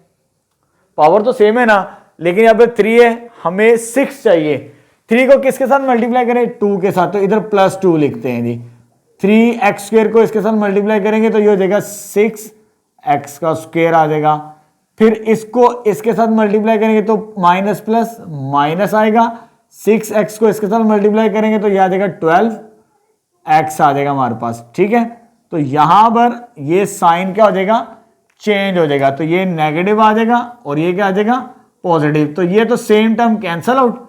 पावर तो सेम है ना, लेकिन यहां पे 3 है, हमें 6 चाहिए। 3 को किसके साथ मल्टीप्लाई करें 2 के साथ, तो इधर +2 लिखते हैं जी। 3x² को इसके साथ मल्टीप्लाई करेंगे तो ये हो जाएगा 6x² आ जाएगा। फिर इसको इसके साथ मल्टीप्लाई करेंगे तो माइनस प्लस माइनस आएगा, 6x को इसके साथ मल्टीप्लाई करेंगे तो ये आ जाएगा 12x आ जाएगा हमारे पास, ठीक है। तो यहां पर ये साइन क्या हो जाएगा, चेंज हो जाएगा, तो ये नेगेटिव आ जाएगा और ये क्या आ जाएगा पॉजिटिव। तो ये तो सेम टर्म कैंसल आउट,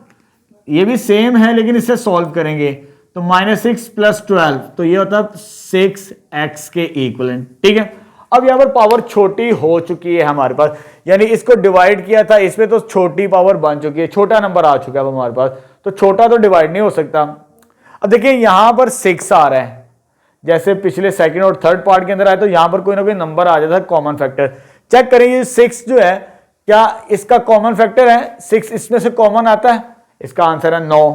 ये भी सेम है लेकिन इसे सॉल्व करेंगे तो -6 + 12, तो ये होता है 6x के इक्विवेलेंट, ठीक है। अब यहां पर पावर छोटी हो चुकी है हमारे पास, यानी इसको डिवाइड किया था इसमें तो छोटी पावर बन चुकी है, छोटा नंबर आ चुका है हमारे पास, तो छोटा तो डिवाइड नहीं हो सकता। अब देखिए यहां पर 6 आ रहा है, जैसे पिछले सेकंड और थर्ड पार्ट के अंदर आया, तो यहां पर कोई ना कोई नंबर आ जाता है कॉमन फैक्टर। चेक करें ये 6 जो है क्या इसका कॉमन फैक्टर है, 6 इसमें से कॉमन आता है, इसका आंसर है 9।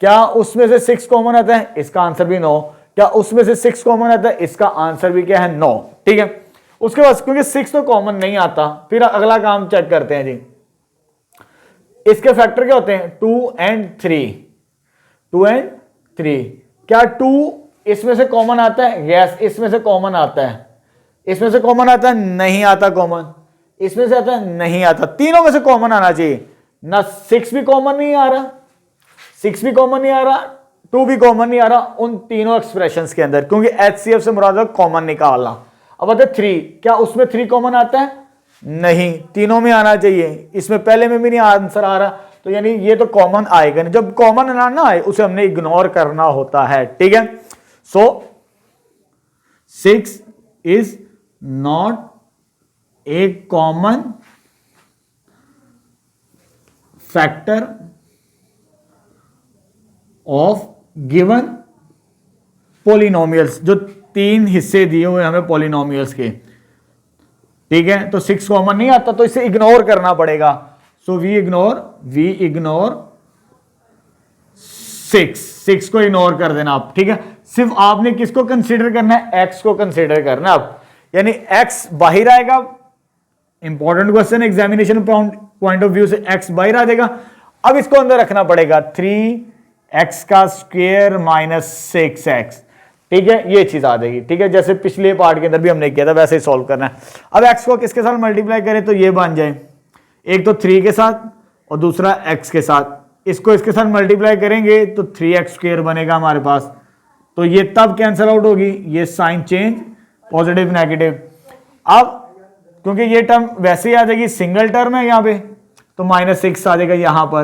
क्या उसमें से 6 कॉमन आता है, इसका आंसर भी 9। क्या उसमें से 6 कॉमन आता है, इसका आंसर भी क्या है 9, ठीक है। उसके बाद क्योंकि 6 तो कॉमन नहीं आता, फिर अगला काम चेक करते हैं जी। इसके फैक्टर क्या होते हैं 2 और 3, 2 और 3। क्या 2 इसमें से कॉमन आता है, यस इसमें से कॉमन आता है। इसमें से कॉमन आता है, नहीं आता कॉमन। इसमें से आता है, नहीं आता। तीनों में से कॉमन आना चाहिए ना, 6 भी कॉमन नहीं आ रहा, 6 भी कॉमन नहीं आ रहा, 2 भी कॉमन नहीं आ रहा उन तीनों एक्सप्रेशंस के अंदर, क्योंकि HCF से मुराद है कॉमन निकालना। अब आता है 3, क्या उसमें 3 कॉमन आता है, नहीं, तीनों में आना चाहिए, इसमें पहले में भी नहीं आंसर आ रहा, तो यानी ये तो कॉमन आएगा नहीं। जब कॉमन ना आए उसे हमने इग्नोर करना होता है, ठीक है। सो 6 is not a common factor of given polynomials, जो 3 हिस्से दिए हुए हमें पॉलिनोमियल्स के, ठीक है। तो 6 कॉमन नहीं आता तो इसे इग्नोर करना पड़ेगा। सो वी इग्नोर 6 को इग्नोर कर देना आप, ठीक है। सिर्फ आपने किसको कंसीडर करना है, x को कंसीडर करना है आप, यानी x बाहर आएगा। Important question examination point of view से x बाहर आ जाएगा। अब इसको अंदर रखना पड़ेगा 3x का स्क्वायर माइनस 6x, ठीक है, ये चीज आ जाएगी, ठीक है। जैसे पिछले पार्ट के अंदर भी हमने किया था वैसे ही सॉल्व करना है। अब x को किसके साथ मल्टीप्लाई करें तो ये बन जाए, एक तो 3 के साथ और दूसरा x के साथ। इसको इसके साथ मल्टीप्लाई करेंगे तो 3x स्क्वायर बनेगा हमारे पास, तो ये तब कैंसिल आउट होगी, ये साइन चेंज पॉजिटिव नेगेटिव। अब क्योंकि ये टर्म वैसे ही आ जाएगी, सिंगल टर्म है यहाँ पे, तो -6 आ जाएगा यहाँ पर,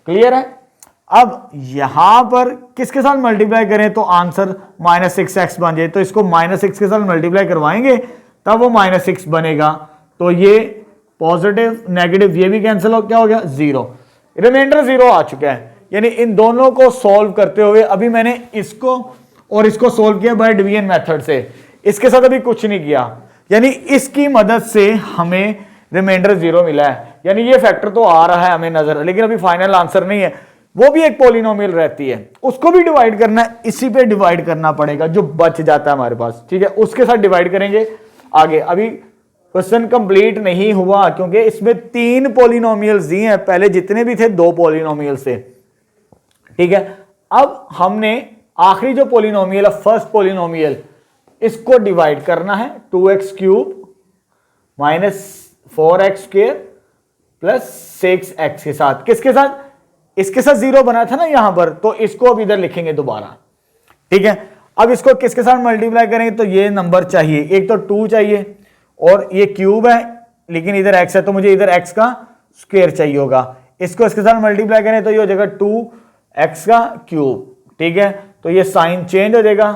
क्लियर है। अब यहां पर किसके साथ मल्टीप्लाई करें तो आंसर -6x बन जाए, तो इसको -6 के साथ मल्टीप्लाई करवाएंगे तब वो -6 बनेगा, तो ये पॉजिटिव नेगेटिव ये भी कैंसिल हो, क्या हो गया 0, रिमाइंडर 0 आ चुका है। यानी इन दोनों को सॉल्व करते हुए अभी मैंने इसको और इसको सॉल्व किया बाय डिवीजन मेथड से, इसके साथ अभी कुछ नहीं किया, यानी इसकी मदद से हमें रिमाइंडर 0 मिला है। यानी ये फैक्टर तो आ रहा है हमें नजर, लेकिन अभी फाइनल आंसर नहीं है, वो भी एक पॉलिनोमियल रहती है, उसको भी डिवाइड करना है, इसी पे डिवाइड करना पड़ेगा जो बच जाता है हमारे पास, ठीक है, उसके साथ डिवाइड करेंगे आगे। अभी क्वेश्चन कंप्लीट नहीं हुआ क्योंकि इसमें 3 पॉलिनोमियल्स दिए हैं, पहले जितने भी थे 2 पॉलिनोमियल्स थे, ठीक है। अब हमने आखिरी जो पॉलिनोमियल है, फर्स्ट पॉलिनोमियल, इसको डिवाइड करना है 2x cube minus 4x square plus 6x के साथ। किसके साथ, इसके साथ 0 बना था ना यहां पर, तो इसको अब इधर लिखेंगे दोबारा, ठीक है। अब इसको किसके साथ मल्टीप्लाई करेंगे तो ये नंबर चाहिए, एक तो 2 चाहिए और ये क्यूब है लेकिन इधर x है, तो मुझे इधर x का स्क्वायर चाहिए होगा। इसको इसके साथ मल्टीप्लाई करें तो ये हो जाएगा 2x का क्यूब, ठीक है। तो ये साइन चेंज हो जाएगा,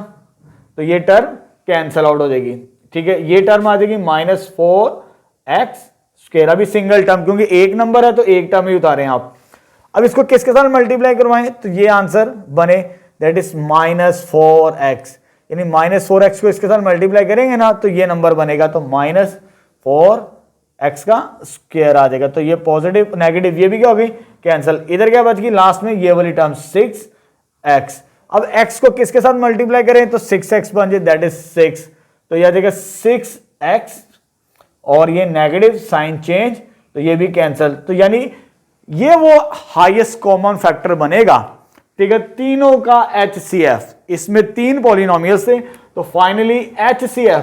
तो ये टर्म कैंसल आउट हो जाएगी, ठीक है। ये टर्म आ जाएगी -4x स्क्वायर, अभी सिंगल टर्म क्योंकि एक नंबर है तो एक टर्म ही उतारें आप। अब इसको किसके साथ मल्टीप्लाई करवाएं तो ये आंसर बने, दैट इज -4x, यानी -4x को इसके साथ मल्टीप्लाई करेंगे ना तो ये नंबर बनेगा, तो -4x का स्क्वायर आ जाएगा। तो ये पॉजिटिव नेगेटिव ये भी क्या होगी कैंसिल, इधर क्या बच गई लास्ट में ये वाली टर्म 6x। अब x को किसके साथ मल्टीप्लाई करें तो 6x बन जाए, दैट इज 6, तो यह आ जाएगा 6x और ये नेगेटिव साइन चेंज, तो ये भी कैंसिल। तो यानी ये वो हाईएस्ट कॉमन फैक्टर बनेगा, ठीक है, तीनों का HCF। इसमें 3 पॉलिनोमियल्स थे, तो फाइनली HCF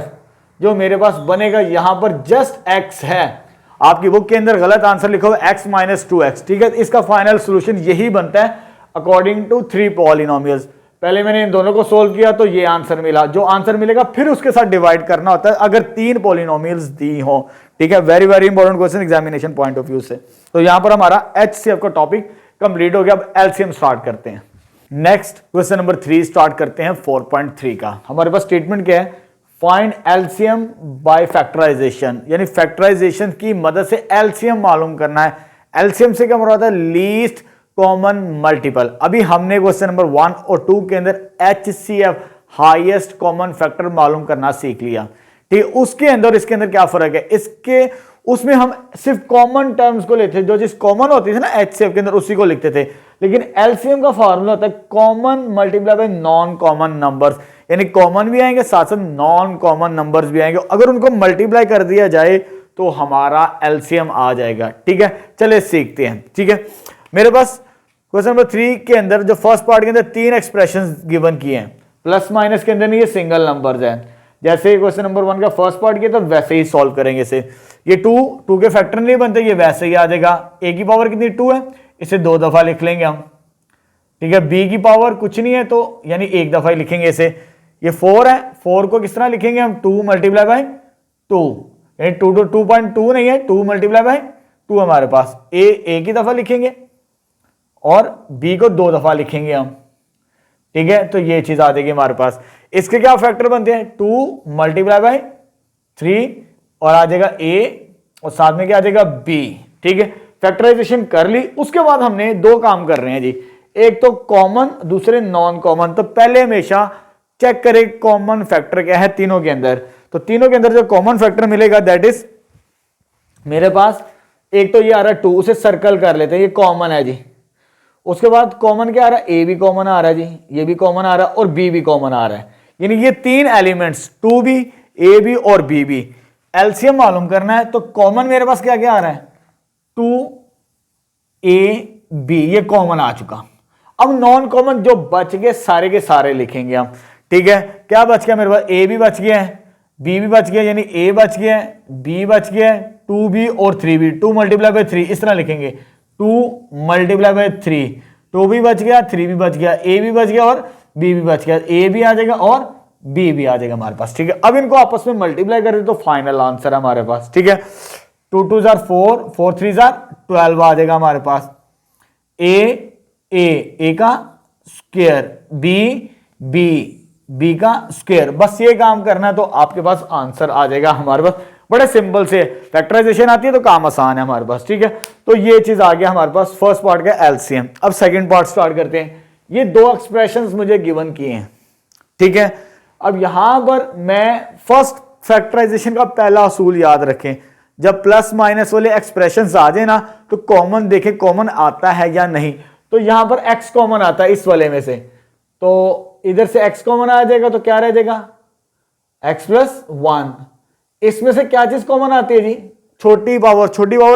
जो मेरे पास बनेगा यहां पर जस्ट x है। आपकी बुक के अंदर गलत आंसर लिखा हुआ x - 2x, ठीक है। इसका फाइनल सोल्यूशन यही बनता है अकॉर्डिंग टू 3 पॉलिनोमियल्स। पहले मैंने इन दोनों को सोल्व किया तो ये आंसर मिला, जो आंसर मिलेगा फिर उसके साथ डिवाइड करना होता है अगर 3 पॉलिनोमियल्स दी हो, ठीक है। Very very important question examination point of view से। तो यहां पर हमारा HCF का टॉपिक कंप्लीट हो गया। अब LCM स्टार्ट करते हैं। नेक्स्ट क्वेश्चन नंबर 3 स्टार्ट करते हैं 4.3 का। हमारे पास स्टेटमेंट क्या है, फाइंड LCM बाय फैक्टराइजेशन, यानी फैक्टराइजेशन की मदद से LCM मालूम करना है। LCM से क्या मुराद है, लीस्ट कॉमन मल्टीपल। अभी हमने क्वेश्चन नंबर 1 और 2 के अंदर HCF हाईएस्ट कॉमन फैक्टर मालूम करना सीख लिया, ठीक है। उसके अंदर इसके अंदर क्या फर्क है, इसके उसमें हम सिर्फ कॉमन टर्म्स को लेते थे, जो जिस कॉमन होती थी ना HCF के अंदर उसी को लिखते थे, लेकिन LCM का फॉर्मूला होता है common multiply by non common numbers, यानी कॉमन भी आएंगे साथ साथ नॉन कॉमन नंबर्स भी आएंगे, अगर उनको मल्टीप्लाई कर दिया जाए तो हमारा LCM आ जाएगा, ठीक है। चले सीखते हैं, ठीक है। मेरे पास क्वेश्चन नंबर 3 के अंदर जो फर्स्ट पार्ट के अंदर 3 एक्सप्रेशंस गिवन किए हैं, प्लस माइनस के अंदर नहीं, ये सिंगल नंबर्स हैं। जैसे क्वेश्चन नंबर 1 का फर्स्ट पार्ट किया तो वैसे ही सॉल्व करेंगे इसे। ये 2 के फैक्टर नहीं बनते, ये वैसे ही आ जाएगा। a की पावर कितनी 2 है, इसे 2 दफा लिख लेंगे हम, ठीक है। b की पावर कुछ नहीं है तो यानी 1 दफा ही लिखेंगे इसे। ये 4 है, 4 को किस तरह लिखेंगे हम, 2 × 2, यानी 2.2 नहीं है, 2 मल्टीप्लाई बाय 2 हमारे पास। ए एक ही दफा लिखेंगे और बी को 2 दफा लिखेंगे हम, ठीक है। तो ये चीज आ जाएगी हमारे पास। इसके क्या फैक्टर बनते हैं, 2 मल्टीप्लाई बाय 3 और आ जाएगा ए और साथ में क्या आ जाएगा बी, ठीक है। फैक्टराइजेशन कर ली। उसके बाद हमने 2 काम कर रहे हैं जी, एक तो कॉमन, दूसरे नॉन कॉमन। तो पहले हमेशा चेक करें कॉमन फैक्टर क्या है तीनों के अंदर। तो तीनों के अंदर जो कॉमन फैक्टर मिलेगा दैट इज मेरे पास एक तो ये आ रहा है 2, उसे सर्कल कर लेते हैं, ये कॉमन है जी। उसके बाद कॉमन क्या आ रहा है, ए भी कॉमन आ रहा है जी, ये भी कॉमन आ रहा है और बी भी कॉमन आ रहा है। यानी ये 3 एलिमेंट्स 2 भी, ए भी और बी भी। एलसीएम मालूम करना है तो कॉमन मेरे पास क्या क्या आ रहा है, 2ab, ये कॉमन आ चुका। अब नॉन कॉमन जो बच गए सारे के सारे लिखेंगे हम, ठीक है। क्या बच गया मेरे पास, ए भी बच गया है, बी भी बच गया, यानी ए बच गया है, बी बच गया है, 2b और 3b, 2 मल्टीप्लाई बाय 3 इस तरह लिखेंगे, 2 मल्टीप्लाई बाय 3, 2 भी बच गया, 3 भी बच गया, ए भी बच गया और बी भी बच गया, ए भी आ जाएगा और बी भी आ जाएगा हमारे पास, ठीक है। अब इनको आपस में मल्टीप्लाई करें तो फाइनल आंसर है हमारे पास, ठीक है। 2 2 जार 4, 4 3 जार 12 आ जाएगा हमारे पास। ए का स्क्वायर, बी का स्क्वायर, बस ये काम करना है तो आपके पास आंसर आ जाएगा हमारे पास। बड़े सिंपल से फैक्टराइजेशन आती है तो काम आसान है हमारे पास, ठीक है। तो ये चीज आ गया हमारे पास फर्स्ट पार्ट का एलसीएम। अब सेकंड पार्ट स्टार्ट करते हैं। ये 2 एक्सप्रेशंस मुझे गिवन किए हैं, ठीक है। अब यहां पर मैं फर्स्ट फैक्टराइजेशन का पहला असूल याद रखें, जब प्लस माइनस वाले एक्सप्रेशंस आ जाए ना तो कॉमन देखें कॉमन आता है या नहीं। तो यहां पर x कॉमन आता है इस वाले में से, तो इधर से x कॉमन आ जाएगा तो क्या रह जाएगा x प्लस 1। इसमें से क्या चीज कॉमन आती है जी, छोटी पावर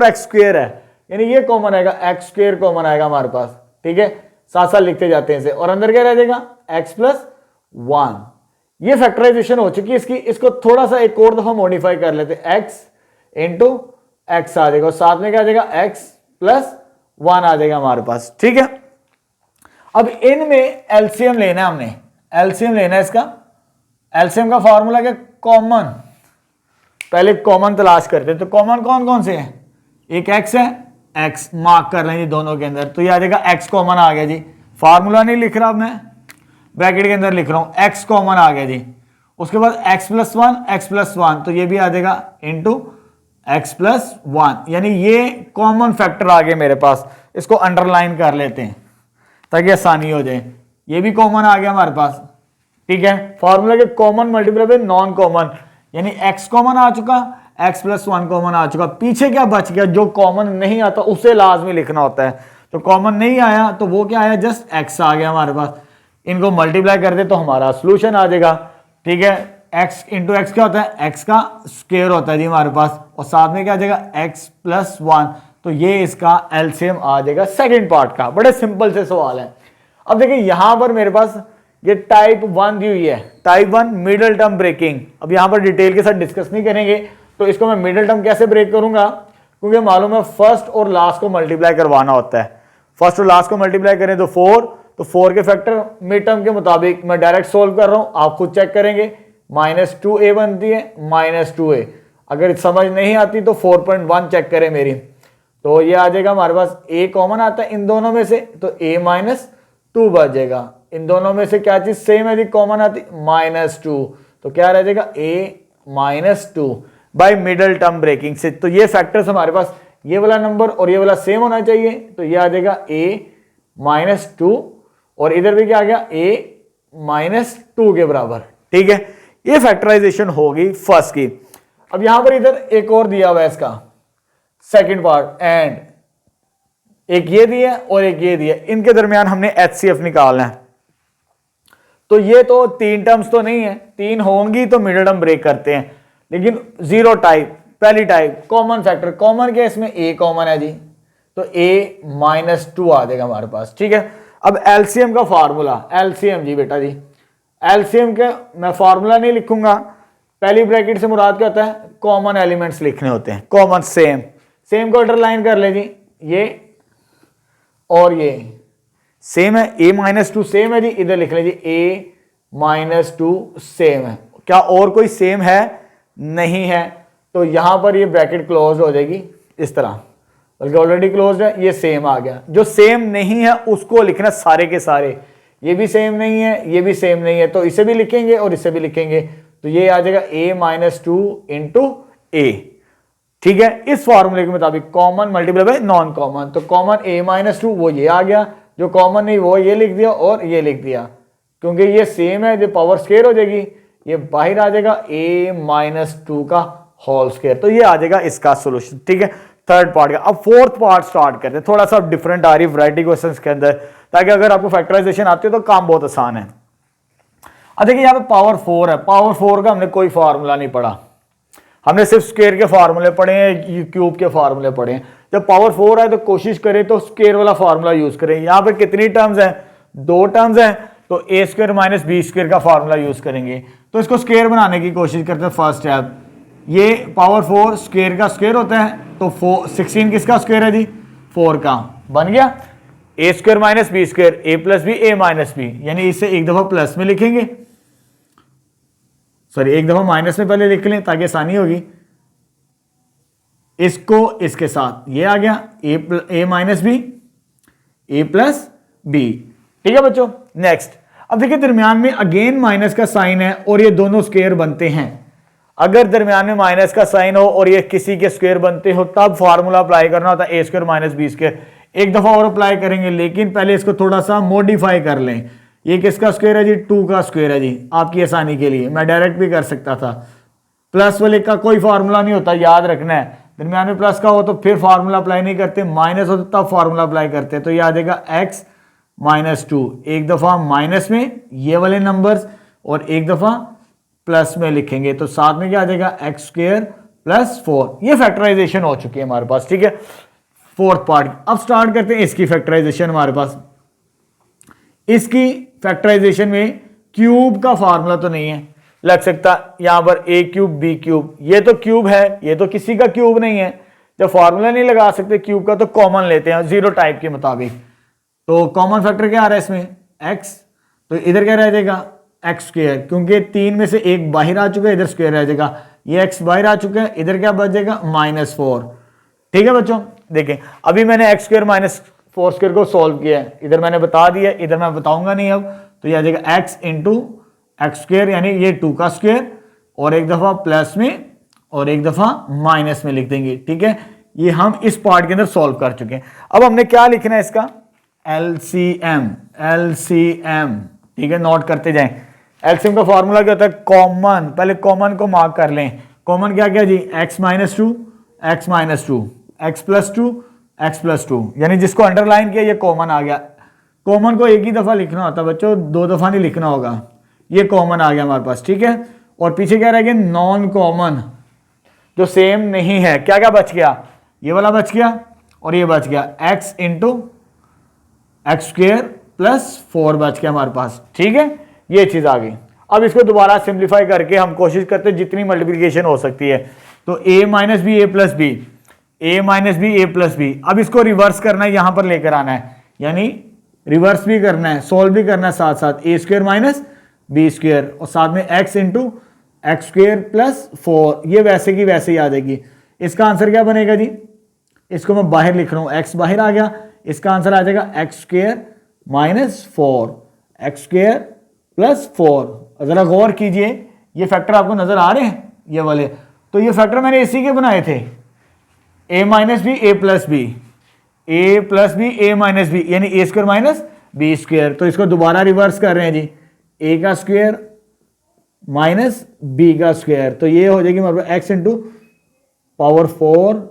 x स्क्वायर है, यानी ये कॉमन आएगा, x स्क्वायर कॉमन आएगा हमारे पास, ठीक है। साथ साथ लिखते जाते हैं इसे, और अंदर क्या रह जाएगा x प्लस 1। ये फैक्टराइजेशन हो चुकी है इसकी। इसको थोड़ा सा एक और दफा मॉडिफाई कर लेते हैं, x इंटू एक्स आ जाएगा और साथ में क्या आ जाएगा x प्लस 1 आ जाएगा हमारे पास, ठीक है। अब इनमें एलसीएम लेना है हमने, एलसीएम लेना है इसका। एलसीएम का फॉर्मूला क्या, कॉमन, पहले कॉमन तलाश करते हैं। तो कॉमन कौन कौन से हैं, एक x है, x मार्क कर लेंगे दोनों के अंदर, तो ये आ जाएगा x कॉमन आ गया जी। फार्मूला नहीं लिख रहा मैं, ब्रैकेट के अंदर लिख रहा हूं, x कॉमन आ गया जी। उसके बाद x प्लस 1, तो ये भी आ जाएगा इंटू x प्लस 1, यानी ये कॉमन फैक्टर आ गए मेरे पास। इसको अंडरलाइन कर लेते हैं ताकि आसानी हो जाए। ये भी कॉमन आ गया हमारे पास, ठीक है। फॉर्मूला के common multiply by non common, यानी x कॉमन आ चुका, x प्लस 1 कॉमन आ चुका। पीछे क्या बच गया, जो कॉमन नहीं आता उसे लाजमी लिखना होता है। तो कॉमन नहीं आया तो वो क्या आया, जस्ट x आ गया हमारे पास। इनको मल्टीप्लाई कर दे तो हमारा सोल्यूशन आ जाएगा, ठीक है। x इंटू एक्स क्या होता है, x का स्क्वायर होता है जी हमारे पास, और साथ में क्या आ जाएगा x प्लस 1। तो ये इसका एलसीएम आ जाएगा सेकंड पार्ट का। बड़े सिंपल से सवाल है। अब देखिए यहां पर मेरे पास ये टाइप 1 दी हुई है, टाइप 1 मिडिल टर्म ब्रेकिंग। अब यहां पर डिटेल के साथ डिस्कस नहीं करेंगे, तो इसको मैं मिडिल टर्म कैसे ब्रेक करूंगा, क्योंकि मालूम है फर्स्ट और लास्ट को मल्टीप्लाई करवाना होता है। फर्स्ट और लास्ट को मल्टीप्लाई करें तो 4, तो 4 के फैक्टर मिड टर्म के मुताबिक मैं डायरेक्ट सोल्व कर रहा हूं, आप खुद चेक करेंगे। -2a बनती है, -2a। अगर समझ नहीं आती तो 4.1 चेक करें मेरी, तो ये आ जाएगा हमारे पास। a कॉमन आता है इन दोनों में से, तो a -2 बच जाएगा। इन दोनों में से क्या चीज सेम है जी, कॉमन आती, -2, तो क्या रह जाएगा a -2 by middle term breaking से। तो ये फैक्टर्स हमारे पास, ये वाला नंबर और ये वाला सेम होना चाहिए, तो ये आ जाएगा a -2 और इधर भी क्या आ गया a -2 के बराबर, ठीक है। ये फैक्टराइजेशन होगी फर्स्ट की। अब यहां पर इधर एक और दिया हुआ है इसका सेकंड पार्ट, एंड एक ये दिया और एक ये दिया, इनके दरमियान हमने एचसीएफ निकालना है। तो ये तो 3 टर्म्स तो नहीं है, 3 होंगी तो मिडिल टर्म ब्रेक करते हैं, लेकिन 0 टाइप, पहली टाइप कॉमन फैक्टर, कॉमन के इसमें a कॉमन है जी, तो a -2 आ जाएगा हमारे पास, ठीक है। अब एलसीएम का फार्मूला, एलसीएम जी बेटा जी, एलसीएम के मैं फार्मूला नहीं लिखूंगा, पहली ब्रैकेट से मुराद क्या होता है, कॉमन एलिमेंट्स लिखने होते हैं, कॉमन सेम को अंडरलाइन कर ले जी, ये और ये सेम है, a -2 सेम है जी, इधर लिख लीजिए a -2 सेम है। क्या और कोई सेम है, नहीं है, तो यहाँ पर ये ब्रैकेट क्लोज हो जाएगी इस तरह, बल्कि ऑलरेडी क्लोज है, ये सेम आ गया। जो सेम नहीं है उसको लिखना सारे के सारे, ये भी सेम नहीं है, ये भी सेम नहीं है, तो इसे भी लिखेंगे और इसे भी लिखेंगे, तो ये आ जाएगा a-2 इंटू a। ठीक है, इस फॉर्मूले के मुताबिक common multiply by non common, तो कॉमन a-2 वो ये आ गया, जो कॉमन नहीं वो ये लिख दिया और ये लिख दिया, क्योंकि ये सेम है, जो पावर स्क्वायर हो जाएगी, ये बाहर आ जाएगा a-2 का होल स्क्वायर, तो ये आ जाएगा इसका सोल्यूशन। ठीक है, थर्ड पार्ट का। अब फोर्थ पार्ट स्टार्ट करते हैं, थोड़ा सा डिफरेंट आ रही वैरायटी क्वेश्चंस के अंदर, ताकि अगर आपको फैक्टराइजेशन आती है तो काम बहुत आसान है। अब देखिए यहाँ पे पावर 4 है, पावर 4 का हमने कोई फार्मूला नहीं पढ़ा, हमने सिर्फ स्क्वायर के फार्मूले पढ़े हैं, क्यूब के फार्मूले पढ़े हैं। जब पावर 4 है तो कोशिश करें तो स्क्वायर वाला फार्मूला यूज करें। यहाँ पे कितनी टर्म्स हैं, 2 टर्म्स हैं, तो a square minus B square का फार्मूला यूज करेंगे। तो इसको स्क्वायर बनाने की कोशिश करते हैं। फर्स्ट स्टेप, ये पावर 4 स्क्वायर का स्क्वायर होता है, तो 16 किसका स्क्वायर है जी, 4 का, बन गया a square minus B square, a plus B a minus B, यानी इसे एक दफा प्लस में लिखेंगे, सॉरी एक दफा माइनस में पहले लिख लें ताकि आसानी होगी। इसको इसके साथ ये आ गया a minus B a plus B. ठीक है बच्चों, नेक्स्ट। अब देखिए दरमियान में अगेन माइनस का साइन है और ये दोनों स्क्वायर बनते हैं। अगर दरमियान में माइनस का साइन हो और ये किसी के स्क्वायर बनते हो तब फार्मूला अप्लाई करना होता है a square minus B square. एक दफा और अप्लाई करेंगे, लेकिन पहले इसको थोड़ा सा मॉडिफाई कर लें। ये किसका स्क्वायर है जी, 2 का स्क्वायर है जी। आपकी आसानी के लिए मैं डायरेक्ट भी कर सकता था, प्लस वाले का कोई फार्मूला नहीं होता, याद रखना है। दरमियान में प्लस का हो तो फिर फार्मूला अप्लाई नहीं करते, माइनस हो तो तब फार्मूला अप्लाई करते हैं। तो ये आ जाएगा x माइनस 2, एक दफा माइनस में ये वाले नंबर्स और एक दफा प्लस में लिखेंगे, तो साथ में क्या आ जाएगा एक्स स्क्वायर प्लस 4। ये फैक्टराइजेशन हो चुकी है हमारे पास। ठीक है, फोर्थ पार्ट। अब स्टार्ट करते हैं इसकी फैक्टराइजेशन। हमारे पास इसकी फैक्टराइजेशन में क्यूब का फार्मूला तो नहीं है लग सकता, यहां पर a क्यूब बी क्यूब, ये तो क्यूब है, ये तो किसी का क्यूब नहीं है। जब फार्मूला नहीं लगा सकते क्यूब का तो कॉमन लेते हैं जीरो टाइप के मुताबिक। तो कॉमन फैक्टर क्या आ रहा है इसमें, x, तो इधर क्या रह जाएगा एक्स स्क्वायर, क्योंकि 3 में से एक बाहर आ चुका है, इधर स्क्वायर रह जाएगा। ये x बाहर आ चुका है, इधर क्या बच जाएगा -4। ठीक है बच्चों, देखें अभी मैंने एक्स स्क्वायर माइनस 4 स्क्वायर को सॉल्व किया है, इधर मैंने बता दिया, इधर मैं बताऊंगा नहीं अब। तो यह आ जाएगा x इंटू एक्स स्क्वायर, यानी ये 2 का स्क्वायर, और एक दफा प्लस में और एक दफा माइनस में लिख देंगे। ठीक है, ये हम इस पार्ट के अंदर सॉल्व कर चुके हैं। अब हमने क्या लिखना है इसका, LCM। ठीक है, नोट करते जाएं। LCM का फॉर्मूला क्या होता है, कॉमन, पहले कॉमन को मार्क कर लें। कॉमन क्या क्या जी, x minus 2 x minus 2 x plus 2 x plus 2, यानी जिसको अंडरलाइन किया ये कॉमन आ गया। कॉमन को एक ही दफा लिखना होता है बच्चों, 2 दफा नहीं लिखना होगा। ये कॉमन आ गया हमारे पास। ठीक है, और पीछे क्या रह गया, नॉन कॉमन, जो सेम नहीं है। क्या क्या बच गया, ये वाला बच गया और ये बच गया, x into x square plus 4 बच गया हमारे पास। ठीक है, ये चीज आ गई। अब इसको दोबारा सिंप्लीफाई करके हम कोशिश करते हैं जितनी मल्टीप्लिकेशन हो सकती है। तो a minus B A plus B, a minus B A plus B. अब इसको रिवर्स करना है, यहां पर लेकर आना है, यानी रिवर्स भी करना है, सोल्व भी करना है साथ साथ। a square minus B square और साथ में x into x square plus 4, ये वैसे की वैसे ही आ जाएगी। इसका आंसर क्या बनेगा जी, इसको मैं बाहर लिख रहा हूं, x बाहर आ गया, इसका आंसर आ जाएगा x square minus 4 x square plus 4। जरा गौर कीजिए, ये फैक्टर आपको नजर आ रहे हैं ये वाले, तो ये फैक्टर मैंने इसी के बनाए थे, a minus B A plus B, A plus B A minus B, यानी A square minus B square. तो इसको दोबारा रिवर्स कर रहे हैं जी, a का स्क्वायर माइनस बी का स्क्वायर, तो ये हो जाएगी हमारे पास एक्स इंटू पावर 4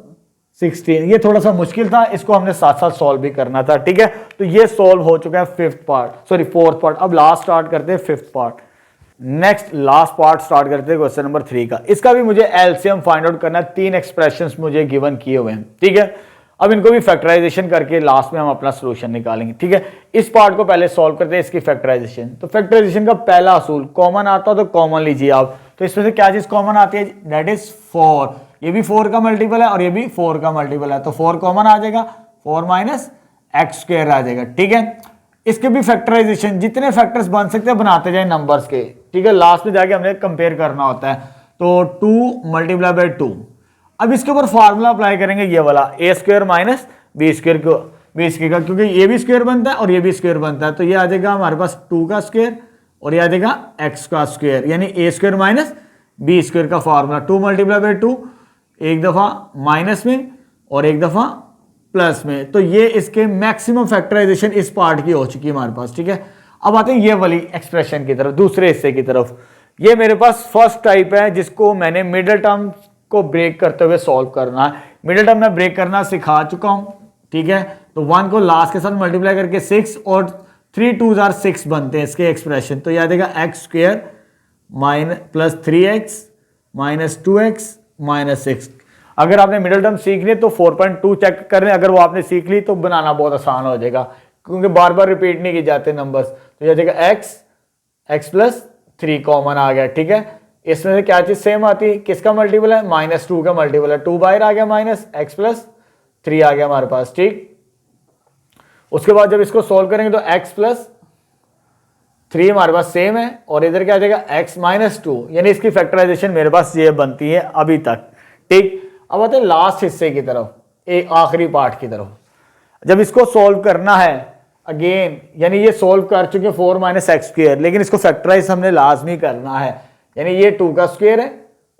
16। ये थोड़ा सा मुश्किल था, इसको हमने साथ साथ सॉल्व भी करना था। ठीक है, तो ये सॉल्व हो चुका है फोर्थ पार्ट। अब लास्ट स्टार्ट करते हैं fifth part. Next last part start करते हैं क्वेश्चन नंबर 3 का। इसका भी मुझे एलसीएम फाइंड आउट करना है। 3 एक्सप्रेशंस मुझे गिवन किए हुए हैं। ठीक है, अब इनको भी फैक्टराइजेशन करके लास्ट में हम अपना सोल्यूशन निकालेंगे। ठीक है, इस पार्ट को पहले सॉल्व करते हैं, इसकी फैक्टराइजेशन। तो फैक्टराइजेशन का पहला असूल, कॉमन आता हो तो कॉमन लीजिए आप। तो इसमें से क्या चीज कॉमन आती है, दैट इज 4। ये भी 4 का मल्टीपल है और ये भी 4 का मल्टीपल है, तो 4 कॉमन आ जाएगा, 4 माइनस एक्स स्क्वायर आ जाएगा। ठीक है, इसके भी फैक्टराइजेशन, जितने फैक्टर्स बन सकते हैं बनाते जाए नंबर्स के। ठीक है, लास्ट में जाके हमने कंपेयर करना होता है। तो 2 मल्टीप्लाई बाय 2, अब इसके ऊपर फार्मूला अप्लाई करेंगे ये वाला ए स्क्वायर माइनस बी स्क्वायर को, बी स्क्वायर का, क्योंकि ये भी स्क्वायर बनता है और ये भी स्क्वायर बनता है, तो ये आ जाएगा हमारे पास 2 का स्क्वायर और ये आ जाएगा x का स्क्वायर, यानी A square minus B square का फार्मूला 2 मल्टीप्लाई बाई 2, एक दफा माइनस में और एक दफा प्लस में। तो ये इसके मैक्सिमम फैक्टराइजेशन इस पार्ट की हो चुकी है हमारे पास, ठीक है। अब आते हैं ये वाली एक्सप्रेशन की तरफ, दूसरे हिस्से की तरफ। ये मेरे पास फर्स्ट टाइप है जिसको मैंने मिडिल टर्म को ब्रेक करते हुए सॉल्व करना है। मिडिल टर्म में ब्रेक करना सिखा चुका हूं, ठीक है। तो 1 को लास्ट के साथ मल्टीप्लाई करके 6 और 3 2s are 6 बनते हैं इसके एक्सप्रेशन। तो याद देगा x square minus plus 3x minus 2x minus 6। अगर आपने मिडिल टर्म सीख ली तो 4.2 चेक कर लें, अगर वो आपने सीख ली तो बनाना बहुत आसान हो जाएगा, क्योंकि बार बार रिपीट नहीं किए जाते नंबर्स। तो याद देगा x प्लस 3 कॉमन आ गया, ठीक है। इसमें से क्या चीज सेम आती है, किसका मल्टीपल है, -2 का मल्टीपल है, 2 बाहर आ गया माइनस x प्लस 3 आ गया हमारे पास, ठीक। उसके बाद जब इसको सोल्व करेंगे तो x प्लस 3 हमारे पास सेम है और इधर क्या आ जाएगा x माइनस 2, यानी इसकी फैक्टराइजेशन मेरे पास ये बनती है अभी तक, ठीक। अब आते हैं लास्ट हिस्से की तरफ, एक आखिरी पार्ट की तरफ। जब इसको सोल्व करना है अगेन, यानी ये सोल्व कर चुके 4 माइनस एक्स स्क्वायर, लेकिन इसको फैक्टराइज हमने लाजमी करना है, यानी ये 2 का स्क्वायर है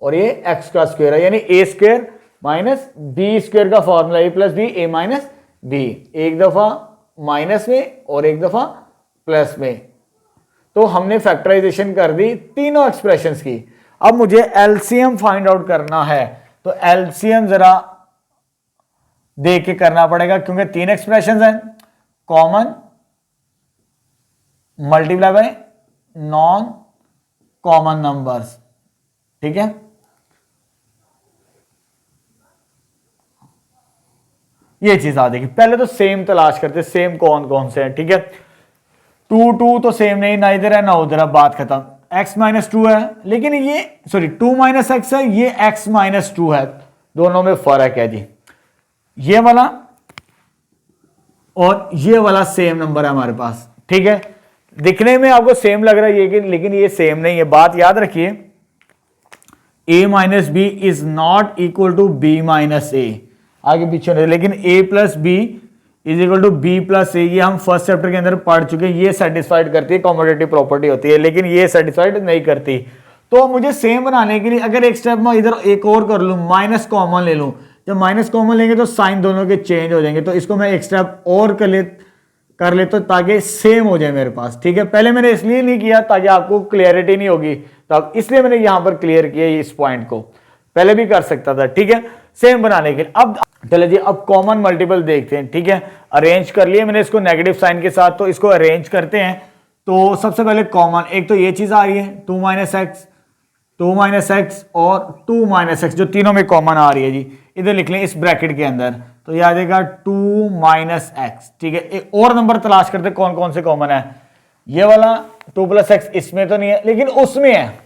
और ये x का स्क्वायर है, यानी A square minus B square का formula A plus B, A minus B, एक दफा माइनस में और एक दफा प्लस में। तो हमने फैक्टराइजेशन कर दी तीनों एक्सप्रेशंस की। अब मुझे एलसीएम फाइंड आउट करना है, तो एलसीएम जरा देख के करना पड़ेगा, क्योंकि 3 एक्सप्रेशंस हैं, common multiply by non common numbers, ठीक है। ये चीज आ जाएगी। पहले तो सेम तलाश करते, सेम कौन कौन से हैं, ठीक है। 2 तो सेम नहीं, ना इधर है ना उधर है, बात खत्म। x माइनस 2 है, लेकिन ये 2 माइनस एक्स है, ये x माइनस 2 है, दोनों में फर्क है जी। ये वाला और ये वाला सेम नंबर है हमारे पास, ठीक है। दिखने में आपको सेम लग रहा है ये, लेकिन ये सेम नहीं है। बात याद रखिए, a minus B is not equal to b minus A, आगे पीछे नहीं, लेकिन a plus B is equal to B plus A, ये हम फर्स्ट चैप्टर के अंदर पढ़ चुके हैं। ये सेटिस्फाइड करती है, कॉमोडेटिव प्रॉपर्टी होती है, लेकिन ये सेटिस्फाइड नहीं करती। तो मुझे सेम बनाने के लिए अगर एक स्टेप में इधर एक और कर लूं, माइनस कॉमन ले लूं, जब माइनस कॉमन लेंगे तो साइन दोनों के चेंज हो जाएंगे। तो इसको मैं एक स्टेप और कर ले तो ताकि सेम हो जाए मेरे पास, ठीक है। पहले मैंने इसलिए नहीं किया ताकि आपको क्लियरिटी नहीं होगी, तो इसलिए मैंने यहां पर क्लियर किया इस पॉइंट को, पहले भी कर सकता था, ठीक है, सेम बनाने के लिए। अब चले जी, अब कॉमन मल्टीपल देखते हैं, ठीक है। अरेंज कर लिए मैंने इसको नेगेटिव साइन के साथ, तो इसको अरेंज करते हैं। तो सबसे पहले कॉमन, एक तो ये चीज आ रही है 2 माइनस एक्स और 2 माइनस एक्स, जो तीनों में कॉमन आ रही है जी, इधर लिख लें इस ब्रैकेट के अंदर। तो ये आ जाएगा 2 माइनस एक्स, ठीक है। एक और नंबर तलाश करते कौन कौन से कॉमन है। ये वाला 2 प्लस एक्स इसमें तो नहीं है, लेकिन उसमें है।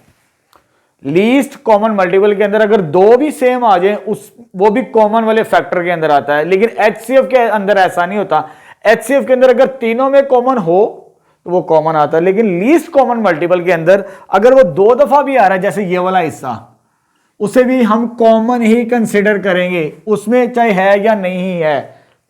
लीस्ट कॉमन मल्टीपल के अंदर अगर दो भी सेम आ जाए, उस वो भी कॉमन वाले फैक्टर के अंदर आता है, लेकिन एचसीएफ के अंदर ऐसा नहीं होता। एचसीएफ के अंदर अगर तीनों में कॉमन हो तो वो कॉमन आता है, लेकिन लीस्ट कॉमन मल्टीपल के अंदर अगर वो 2 दफा भी आ रहा है, जैसे ये वाला हिस्सा, उसे भी हम कॉमन ही कंसिडर करेंगे, उसमें चाहे है या नहीं है।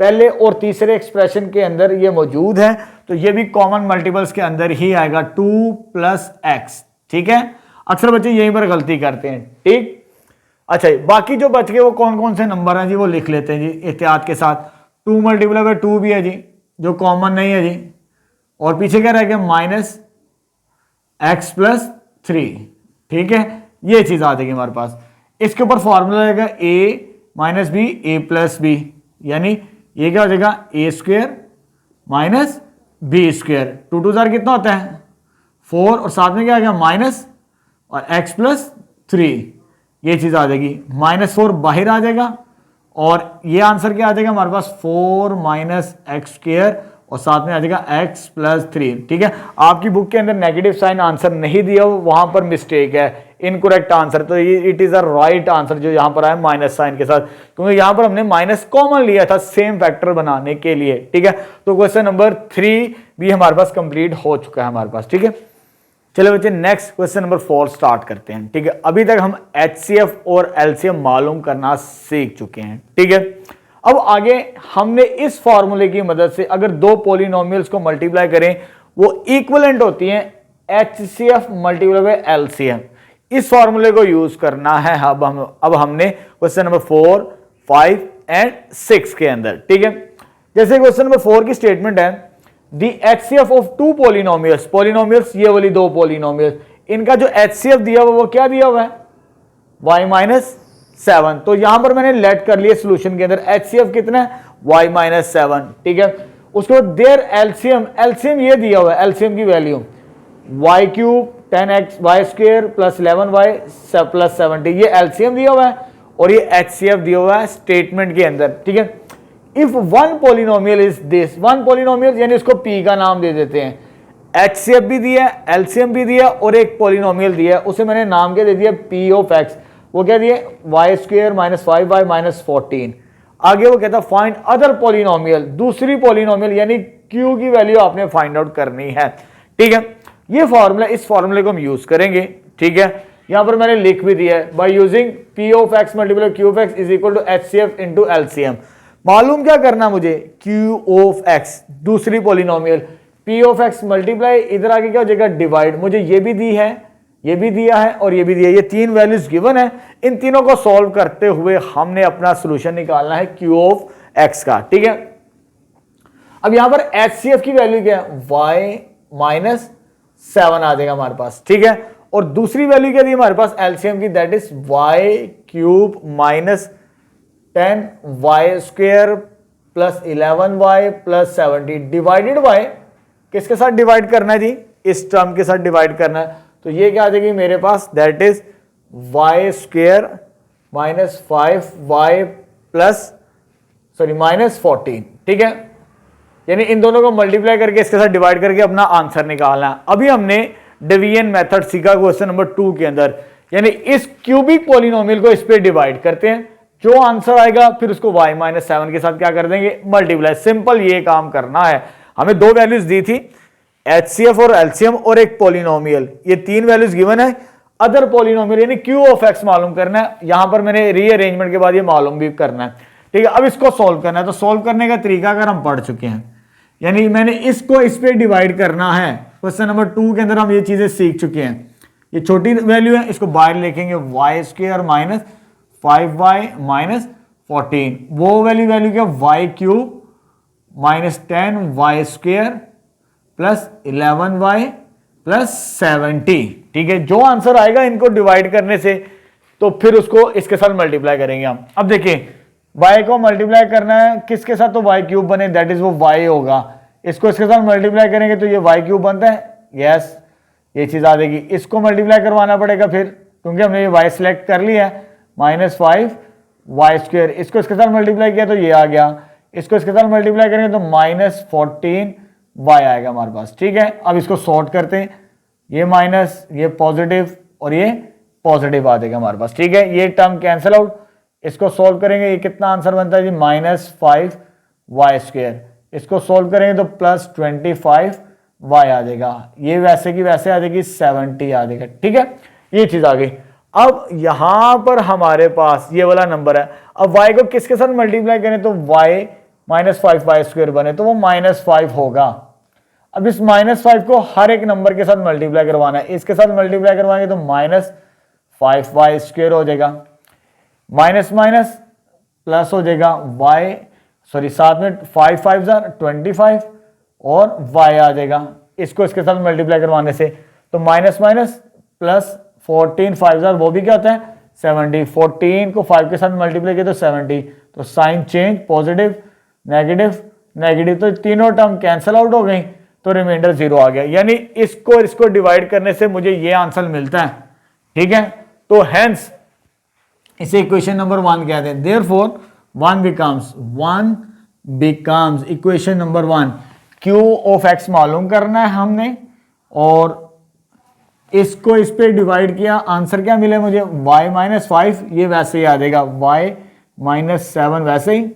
पहले और तीसरे एक्सप्रेशन के अंदर ये मौजूद है, तो ये भी कॉमन मल्टीपल्स के अंदर ही आएगा, 2 प्लस एक्स, ठीक है। अक्सर बच्चे यहीं पर गलती करते हैं, ठीक। अच्छा, बाकी जो बच गए वो कौन कौन से नंबर हैं जी, वो लिख लेते हैं जी एहतियात के साथ। 2 मल्टीप्लाई बाय 2 भी है जी, जो कॉमन नहीं है जी, और पीछे क्या रह गया माइनस एक्स प्लस 3, ठीक है। ये चीज आ जाएगी हमारे पास। इसके ऊपर फॉर्मूला रहेगा a minus B A plus B, यानी ये क्या हो जाएगा A square minus B square. 2 2 जार कितना होता है 4, और साथ में क्या आ गया माइनस और x प्लस 3, ये चीज आ जाएगी। -4 बाहर आ जाएगा और ये आंसर क्या आ जाएगा हमारे पास 4 माइनस एक्स स्क्वायर, और साथ में आ जाएगा x प्लस 3, ठीक है। आपकी बुक के अंदर नेगेटिव साइन आंसर नहीं दिया, वहां पर मिस्टेक है, इनकरेक्ट आंसर। तो ये it is a right answer जो यहां पर आया माइनस साइन के साथ, क्योंकि यहां पर हमने माइनस कॉमन लिया था सेम फैक्टर बनाने के लिए, ठीक है। तो क्वेश्चन नंबर 3 भी हमारे पास कंप्लीट हो चुका है हमारे पास, ठीक है। चलो बच्चे नेक्स्ट क्वेश्चन नंबर 4 स्टार्ट करते हैं। ठीक है, अभी तक हम HCF और LCM मालूम करना सीख चुके हैं। ठीक है, अब आगे हमने इस फॉर्मूले की मदद से अगर दो पॉलिनोमियल्स को मल्टीप्लाई करें वो इक्विवेलेंट होती हैं HCF मल्टीप्लाई बाय LCM। इस फॉर्मूले को यूज करना है अब हमने क्वेश्चन नंबर 4, 5 एंड 6 के अंदर। ठीक है, जैसे क्वेश्चन नंबर 4 की स्टेटमेंट है the HCF of two polynomials ये वाली दो पॉलिनोमियल्स, इनका जो HCF दिया हुआ वो क्या दिया हुआ है y-7। तो यहां पर मैंने लेट कर लिया सोल्यूशन के अंदर HCF कितना है y-7। ठीक है, उसके बाद देयर LCM ये दिया हुआ है, LCM की value y³ 10x y² plus 11y plus 70, ये LCM दिया हुआ है और ये HCF दिया हुआ है स्टेटमेंट के अंदर। ठीक है, if one polynomial is this, one polynomial यानी इसको P का नाम दे देते हैं, HCF भी दिया है, LCM भी दिया और एक पॉलिनोमियल दिया है, उसे मैंने नाम क्या दे दिया P ऑफ x। वो क्या दिए y² माइनस 5y माइनस 14। आगे वो कहता फाइंड अदर पॉलिनोमियल, दूसरी पॉलिनोमियल यानी Q की वैल्यू आपने फाइंड आउट करनी है। ठीक है, ये फॉर्मूला, इस फॉर्मूले को हम यूज करेंगे। ठीक है, यहां पर मैंने लिख भी दिया है by using P of x multiply Q of x is equal to HCF into LCM। मालूम क्या करना मुझे Q ऑफ x दूसरी polynomial, P of x multiply इधर आगे क्या हो जाएगा डिवाइड, मुझे ये भी दी है, ये भी दिया है और ये भी दिया है, ये तीन वैल्यूज गिवन है। इन तीनों को सॉल्व करते हुए हमने अपना सॉल्यूशन निकालना है Q ऑफ x का। ठीक है, अब यहां पर HCF की वैल्यू क्या है y-7 आ जाएगा हमारे पास। ठीक है, और दूसरी वैल्यू क्या दी हमारे पास LCM की, that is y³ minus 10y² plus 11y plus 70 divided by किसके साथ डिवाइड करना है जी, इस टर्म के साथ डिवाइड करना है। तो ये क्या आ जाएगी मेरे पास, that is y² minus 5y plus minus 14। ठीक है, यानी इन दोनों को मल्टीप्लाई करके इसके साथ डिवाइड करके अपना आंसर निकालना है। अभी हमने डिवीजन मेथड सीखा क्वेश्चन नंबर 2 के अंदर, यानी इस क्यूबिक पॉलिनोमियल को इस पे डिवाइड करते हैं, जो आंसर आएगा फिर उसको y-7 के साथ क्या कर देंगे मल्टीप्लाई। सिंपल ये काम करना है। हमें दो वैल्यूज दी थी HCF और LCM और एक पॉलिनोमियल, ये तीन वैल्यूज गिवन है। अदर पॉलिनोमियल यानी Q ऑफ x मालूम करना है, यहां पर मैंने रीअरेंजमेंट के बाद ये मालूम भी करना है। ठीक है, अब इसको सोल्व करना है, तो सोल्व करने का तरीका अगर हम पढ़ चुके हैं, यानी मैंने इसको इस पे डिवाइड करना है। क्वेश्चन नंबर 2 के अंदर हम ये चीजें सीख चुके हैं। ये छोटी वैल्यू है, इसको बाहर लिखेंगे y² माइनस 5y माइनस 14, वो वैल्यू क्या y³ minus 10y² plus 11y plus 70। ठीक है, जो आंसर आएगा इनको डिवाइड करने से, तो फिर उसको इसके साथ मल्टीप्लाई करेंगे हम। अब देखिए y को मल्टीप्लाई करना है किसके साथ, तो y³ बने, दैट इज वो y होगा। इसको इसके साथ मल्टीप्लाई करेंगे तो ये y³ बनता है, यस ये चीज आ जाएगी। इसको मल्टीप्लाई करवाना पड़ेगा फिर, क्योंकि हमने ये y सिलेक्ट कर लिया है, माइनस 5y²। इसको इसके साथ मल्टीप्लाई किया तो ये आ गया, इसको इसके साथ मल्टीप्लाई करेंगे तो माइनस 14y आएगा हमारे पास। ठीक है, अब इसको सॉर्ट करते हैं, ये माइनस, ये पॉजिटिव और ये पॉजिटिव आ जाएगा हमारे पास। ठीक है, ये टर्म कैंसिल आउट, इसको सोल्व करेंगे, ये कितना आंसर बनता है जी -5y²। इसको सोल्व करेंगे तो प्लस 25y आ जाएगा, ये वैसे की वैसे आ जाएगी 70 आ जाएगा। ठीक है, ये चीज आ गई। अब यहां पर हमारे पास ये वाला नंबर है, अब y को किसके साथ मल्टीप्लाई करें तो y -5y² बने तो वो -5 होगा। अब इस -5 को हर एक नंबर के साथ मल्टीप्लाई करवाना है, इसके साथ मल्टीप्लाई करवाएंगे तो -5y² हो जाएगा, माइनस माइनस प्लस हो जाएगा साथ में 5 5 25 और y आ जाएगा। इसको इसके साथ मल्टीप्लाई करवाने से तो माइनस माइनस प्लस 14 5 वो भी क्या होता है 70। 14 को 5 के साथ मल्टीप्लाई किया तो 70, तो sign change, positive negative negative, तो तीनों टर्म कैंसिल आउट हो गई, तो रिमाइंडर 0 आ गया। यानी इसको डिवाइड करने से मुझे ये आंसर मिलता है। ठीक है, तो हेंस इसे इक्वेशन नंबर 1 कहते हैं। Therefore 1 becomes equation number 1। Q of x मालूम करना है हमने और इसको इस पे डिवाइड किया, आंसर क्या मिले मुझे y-5, ये वैसे ही आ जाएगा y-7 वैसे ही,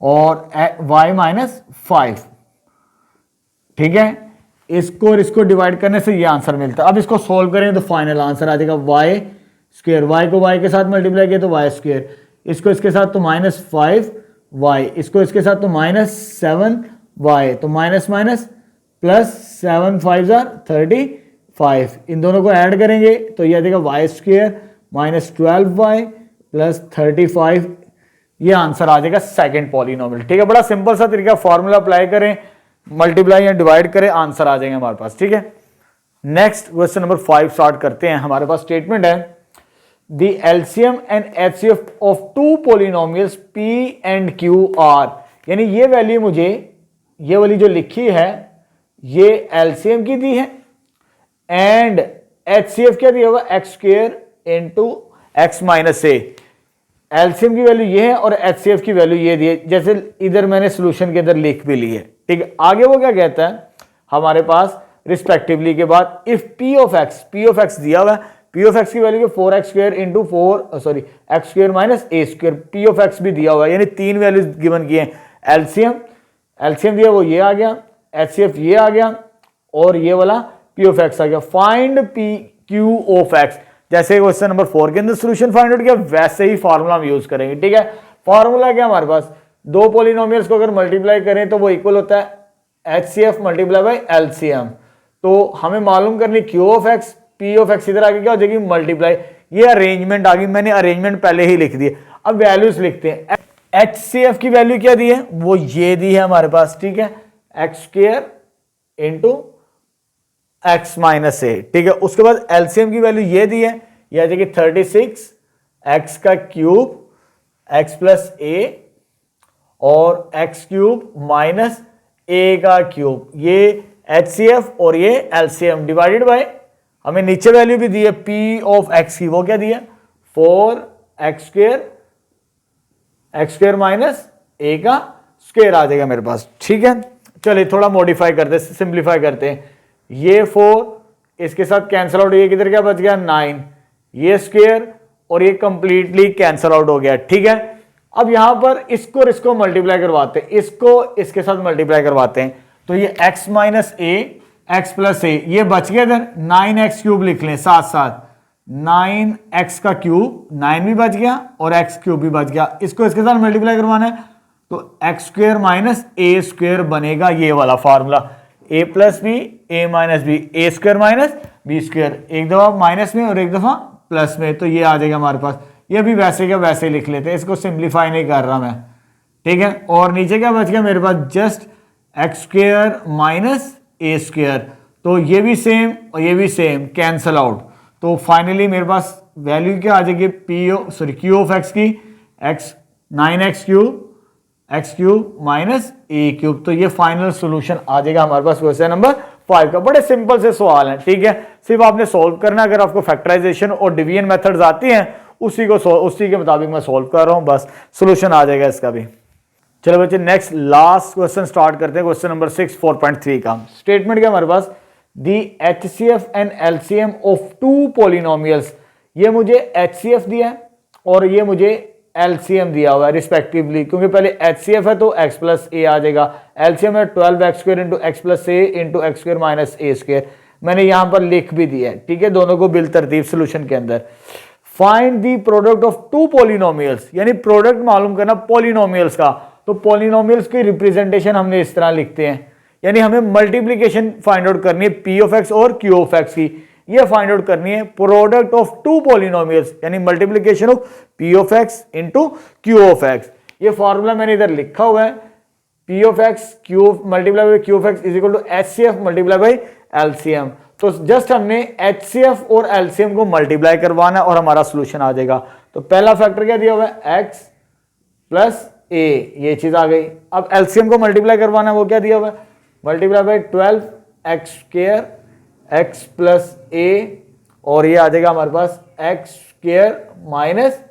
और y-5। ठीक है, इसको और इसको डिवाइड करने से ये आंसर मिलता है। अब इसको सोल्व करें तो फाइनल आंसर आ जाएगा वाई स्क्वेयर, वाई को वाई के साथ मल्टीप्लाई किया तो वाई स्क्वेयर, इसको इसके साथ तो -5y, इसको इसके साथ तो -7y, तो माइनस माइनस प्लस 7 5 35, इन दोनों को ऐड करेंगे तो ये आ जाएगा वाई स्क्वेयर -12y प्लस 35, ये आंसर आ जाएगा सेकंड पॉलिनोमियल। ठीक है, बड़ा सिंपल सा तरीका, फॉर्मूला अप्लाई करें, मल्टीप्लाई या डिवाइड करें, आंसर आ जाएंगे हमारे पास। ठीक है, नेक्स्ट क्वेश्चन नंबर 5 स्टार्ट करते हैं। हमारे पास स्टेटमेंट है the LCM and HCF of two polynomials p and q are, यानी ये वैल्यू मुझे ये वाली जो लिखी है ये एलसीएम की दी है एंड एचसीएफ क्या दिया होगा x square into X minus A. LCM की वैल्यू ये है और एचसीएफ की वैल्यू ये दी है, जैसे इधर मैंने सोल्यूशन के अंदर लिख भी ली है। ठीक है, आगे वो क्या कहता है हमारे पास रिस्पेक्टिवली के बाद इफ p ऑफ x दिया हुआ है, p ऑफ x की value 4x square into x square minus A square, p of x भी दिया हुआ है, यानी तीन वैल्यूज गिवन किए हैं। एलसीएम दिया वो ये आ गया, एचसीएफ ये आ गया और ये वाला p ऑफ x आ गया। Find p q of x, जैसे क्वेश्चन नंबर 4 के अंदर सॉल्यूशन फाइंड आउट किया वैसे ही फार्मूला हम यूज करेंगे। ठीक है, फार्मूला क्या हमारे पास, दो पॉलिनोमियल्स को अगर मल्टीप्लाई करें तो वो इक्वल होता है एचसीएफ मल्टीप्लाई बाय एलसीएम। तो हमें मालूम करनी q of x, p of x इधर आगे क्या हो जाएगी मल्टीप्लाई, ये अरेंजमेंट आ गई, मैंने अरेंजमेंट पहले ही लिख दी। अब वैल्यूज लिखते हैं, HCF की वैल्यू क्या दी है वो ये दी है हमारे पास। ठीक है, X square into X minus A. ठीक है, उसके बाद एलसीएम की वैल्यू ये दी है, ये आ जाएगी 36 एक्स का क्यूब एक्स प्लस ए और एक्स क्यूब माइनस ए का क्यूब, ये HCF और ये एलसीएम डिवाइडेड बाय हमें नीचे वैल्यू भी दी है p ऑफ x की, वो क्या दी है 4x स्क्वायर माइनस a का स्क्वायर आ जाएगा मेरे पास। ठीक है, चलिए थोड़ा मॉडिफाई करते हैं, सिंप्लीफाई करते हैं। ये 4 इसके साथ कैंसिल आउट, ये किधर क्या बच गया 9, ये स्क्वायर और ये कंप्लीटली कैंसिल आउट हो गया। ठीक है, अब यहां पर इसको और इसको मल्टीप्लाई करवाते हैं, इसको इसके साथ मल्टीप्लाई करवाते हैं, तो ये x minus A x plus A, ये बच गया इधर 9x क्यूब लिख लें, साथ साथ 9x का क्यूब 9 भी बच गया और x क्यूब भी बच गया, इसको इसके साथ मल्टीप्लाई करवाना है तो x square minus A square बनेगा, ये वाला formula a plus B A minus B, A square minus B square, एक दफा माइनस में और एक दफा प्लस में, तो ये आ जाएगा हमारे पास। ये भी वैसे क्या वैसे लिख लेते हैं, इसको सिंप्लीफाई नहीं कर रहा मैं। ठीक है, और नीचे क्या बच गया मेरे पास just x square minus A square, तो ये भी सेम और ये भी सेम कैंसल आउट, तो फाइनली मेरे पास वैल्यू क्या आ जाएगी क्यू ऑफ एक्स की एक्स 9x क्यूब माइनस ए क्यूब, तो ये फाइनल सॉल्यूशन आ जाएगा हमारे पास क्वेश्चन नंबर 5 का। बड़े सिंपल से सवाल हैं। ठीक है, सिर्फ आपने सोल्व करना, अगर आपको फैक्टराइजेशन और डिवीजन मेथड्स आती हैं उसी के मुताबिक मैं सोल्व कर रहा हूं, बस सॉल्यूशन आ जाएगा इसका भी। चलो बच्चे नेक्स्ट लास्ट क्वेश्चन स्टार्ट करते हैं, क्वेश्चन नंबर 6 4.3 का। स्टेटमेंट क्या हमारे पास, the HCF and LCM of two polynomials, ये मुझे HCF दिया है और ये मुझे LCM दिया हुआ है रिस्पेक्टिवली, क्योंकि पहले HCF है तो x प्लस ए आ जाएगा, LCM है 12x square into X plus A into x square minus A square, मैंने यहां पर लिख भी दिया है। ठीक है, दोनों को बिल तरतीब सोल्यूशन के अंदर। Find the product of two polynomials, यानी प्रोडक्ट मालूम करना पॉलिनोमियल्स का, तो पॉलिनोमियल्स की रिप्रेजेंटेशन हमने इस तरह लिखते हैं, यानी हमें मल्टीप्लिकेशन फाइंड आउट करनी है p ऑफ x और q ऑफ x की, ये फाइंड आउट करनी है प्रोडक्ट ऑफ टू पॉलिनोमियल्स, यानी multiplication of p of x into q of x। ये फार्मूला मैंने इधर लिखा हुआ है, p of x multiply by q of x is equal to HCF multiply by LCM, तो जस्ट हमने HCF और LCM को मल्टीप्लाई करवाना और हमारा सोल्यूशन आ जाएगा। तो पहला फैक्टर क्या दिया हुआ है x प्लस a, ये चीज आ गई। अब LCM को मल्टीप्लाई करवाना, वो क्या दिया हुआ है multiply by 12x square x plus A और ये आ जाएगा हमारे पास x square minus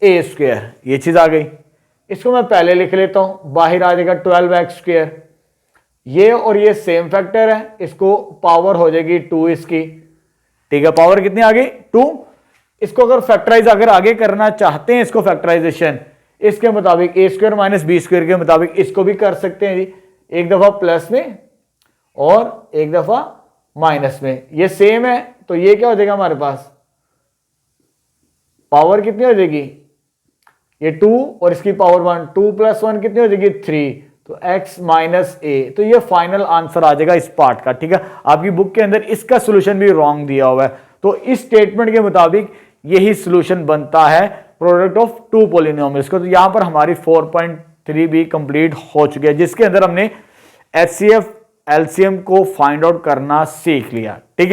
A square, ये चीज आ गई। इसको मैं पहले लिख लेता हूं, बाहर आ जाएगा 12x स्क्वायर, ये और ये सेम फैक्टर है, इसको पावर हो जाएगी 2 इसकी। ठीक है, पावर कितनी आ गई 2। इसको अगर फैक्टराइज अगर आगे करना चाहते हैं, इसको फैक्टराइजेशन इसके मुताबिक ए स्क्वायर माइनस बी स्क्वायर के मुताबिक इसको भी कर सकते हैं जी, एक दफा प्लस में और एक दफा माइनस में, ये सेम है तो ये क्या हो जाएगा हमारे पास, पावर कितनी हो जाएगी, ये 2 और इसकी पावर 1, 2 + 1 कितनी हो जाएगी 3, तो x माइनस ए। तो ये फाइनल आंसर आ जाएगा इस पार्ट का। ठीक है, आपकी बुक के अंदर इसका सोल्यूशन भी रॉन्ग दिया हुआ है, तो इस स्टेटमेंट के मुताबिक यही सोल्यूशन बनता है प्रोडक्ट ऑफ टू पॉलिनोमियल्स को। तो यहां पर हमारी 4.3 भी कंप्लीट हो चुकी है, जिसके अंदर हमने HCF LCM को फाइंड आउट करना सीख लिया। ठीक है।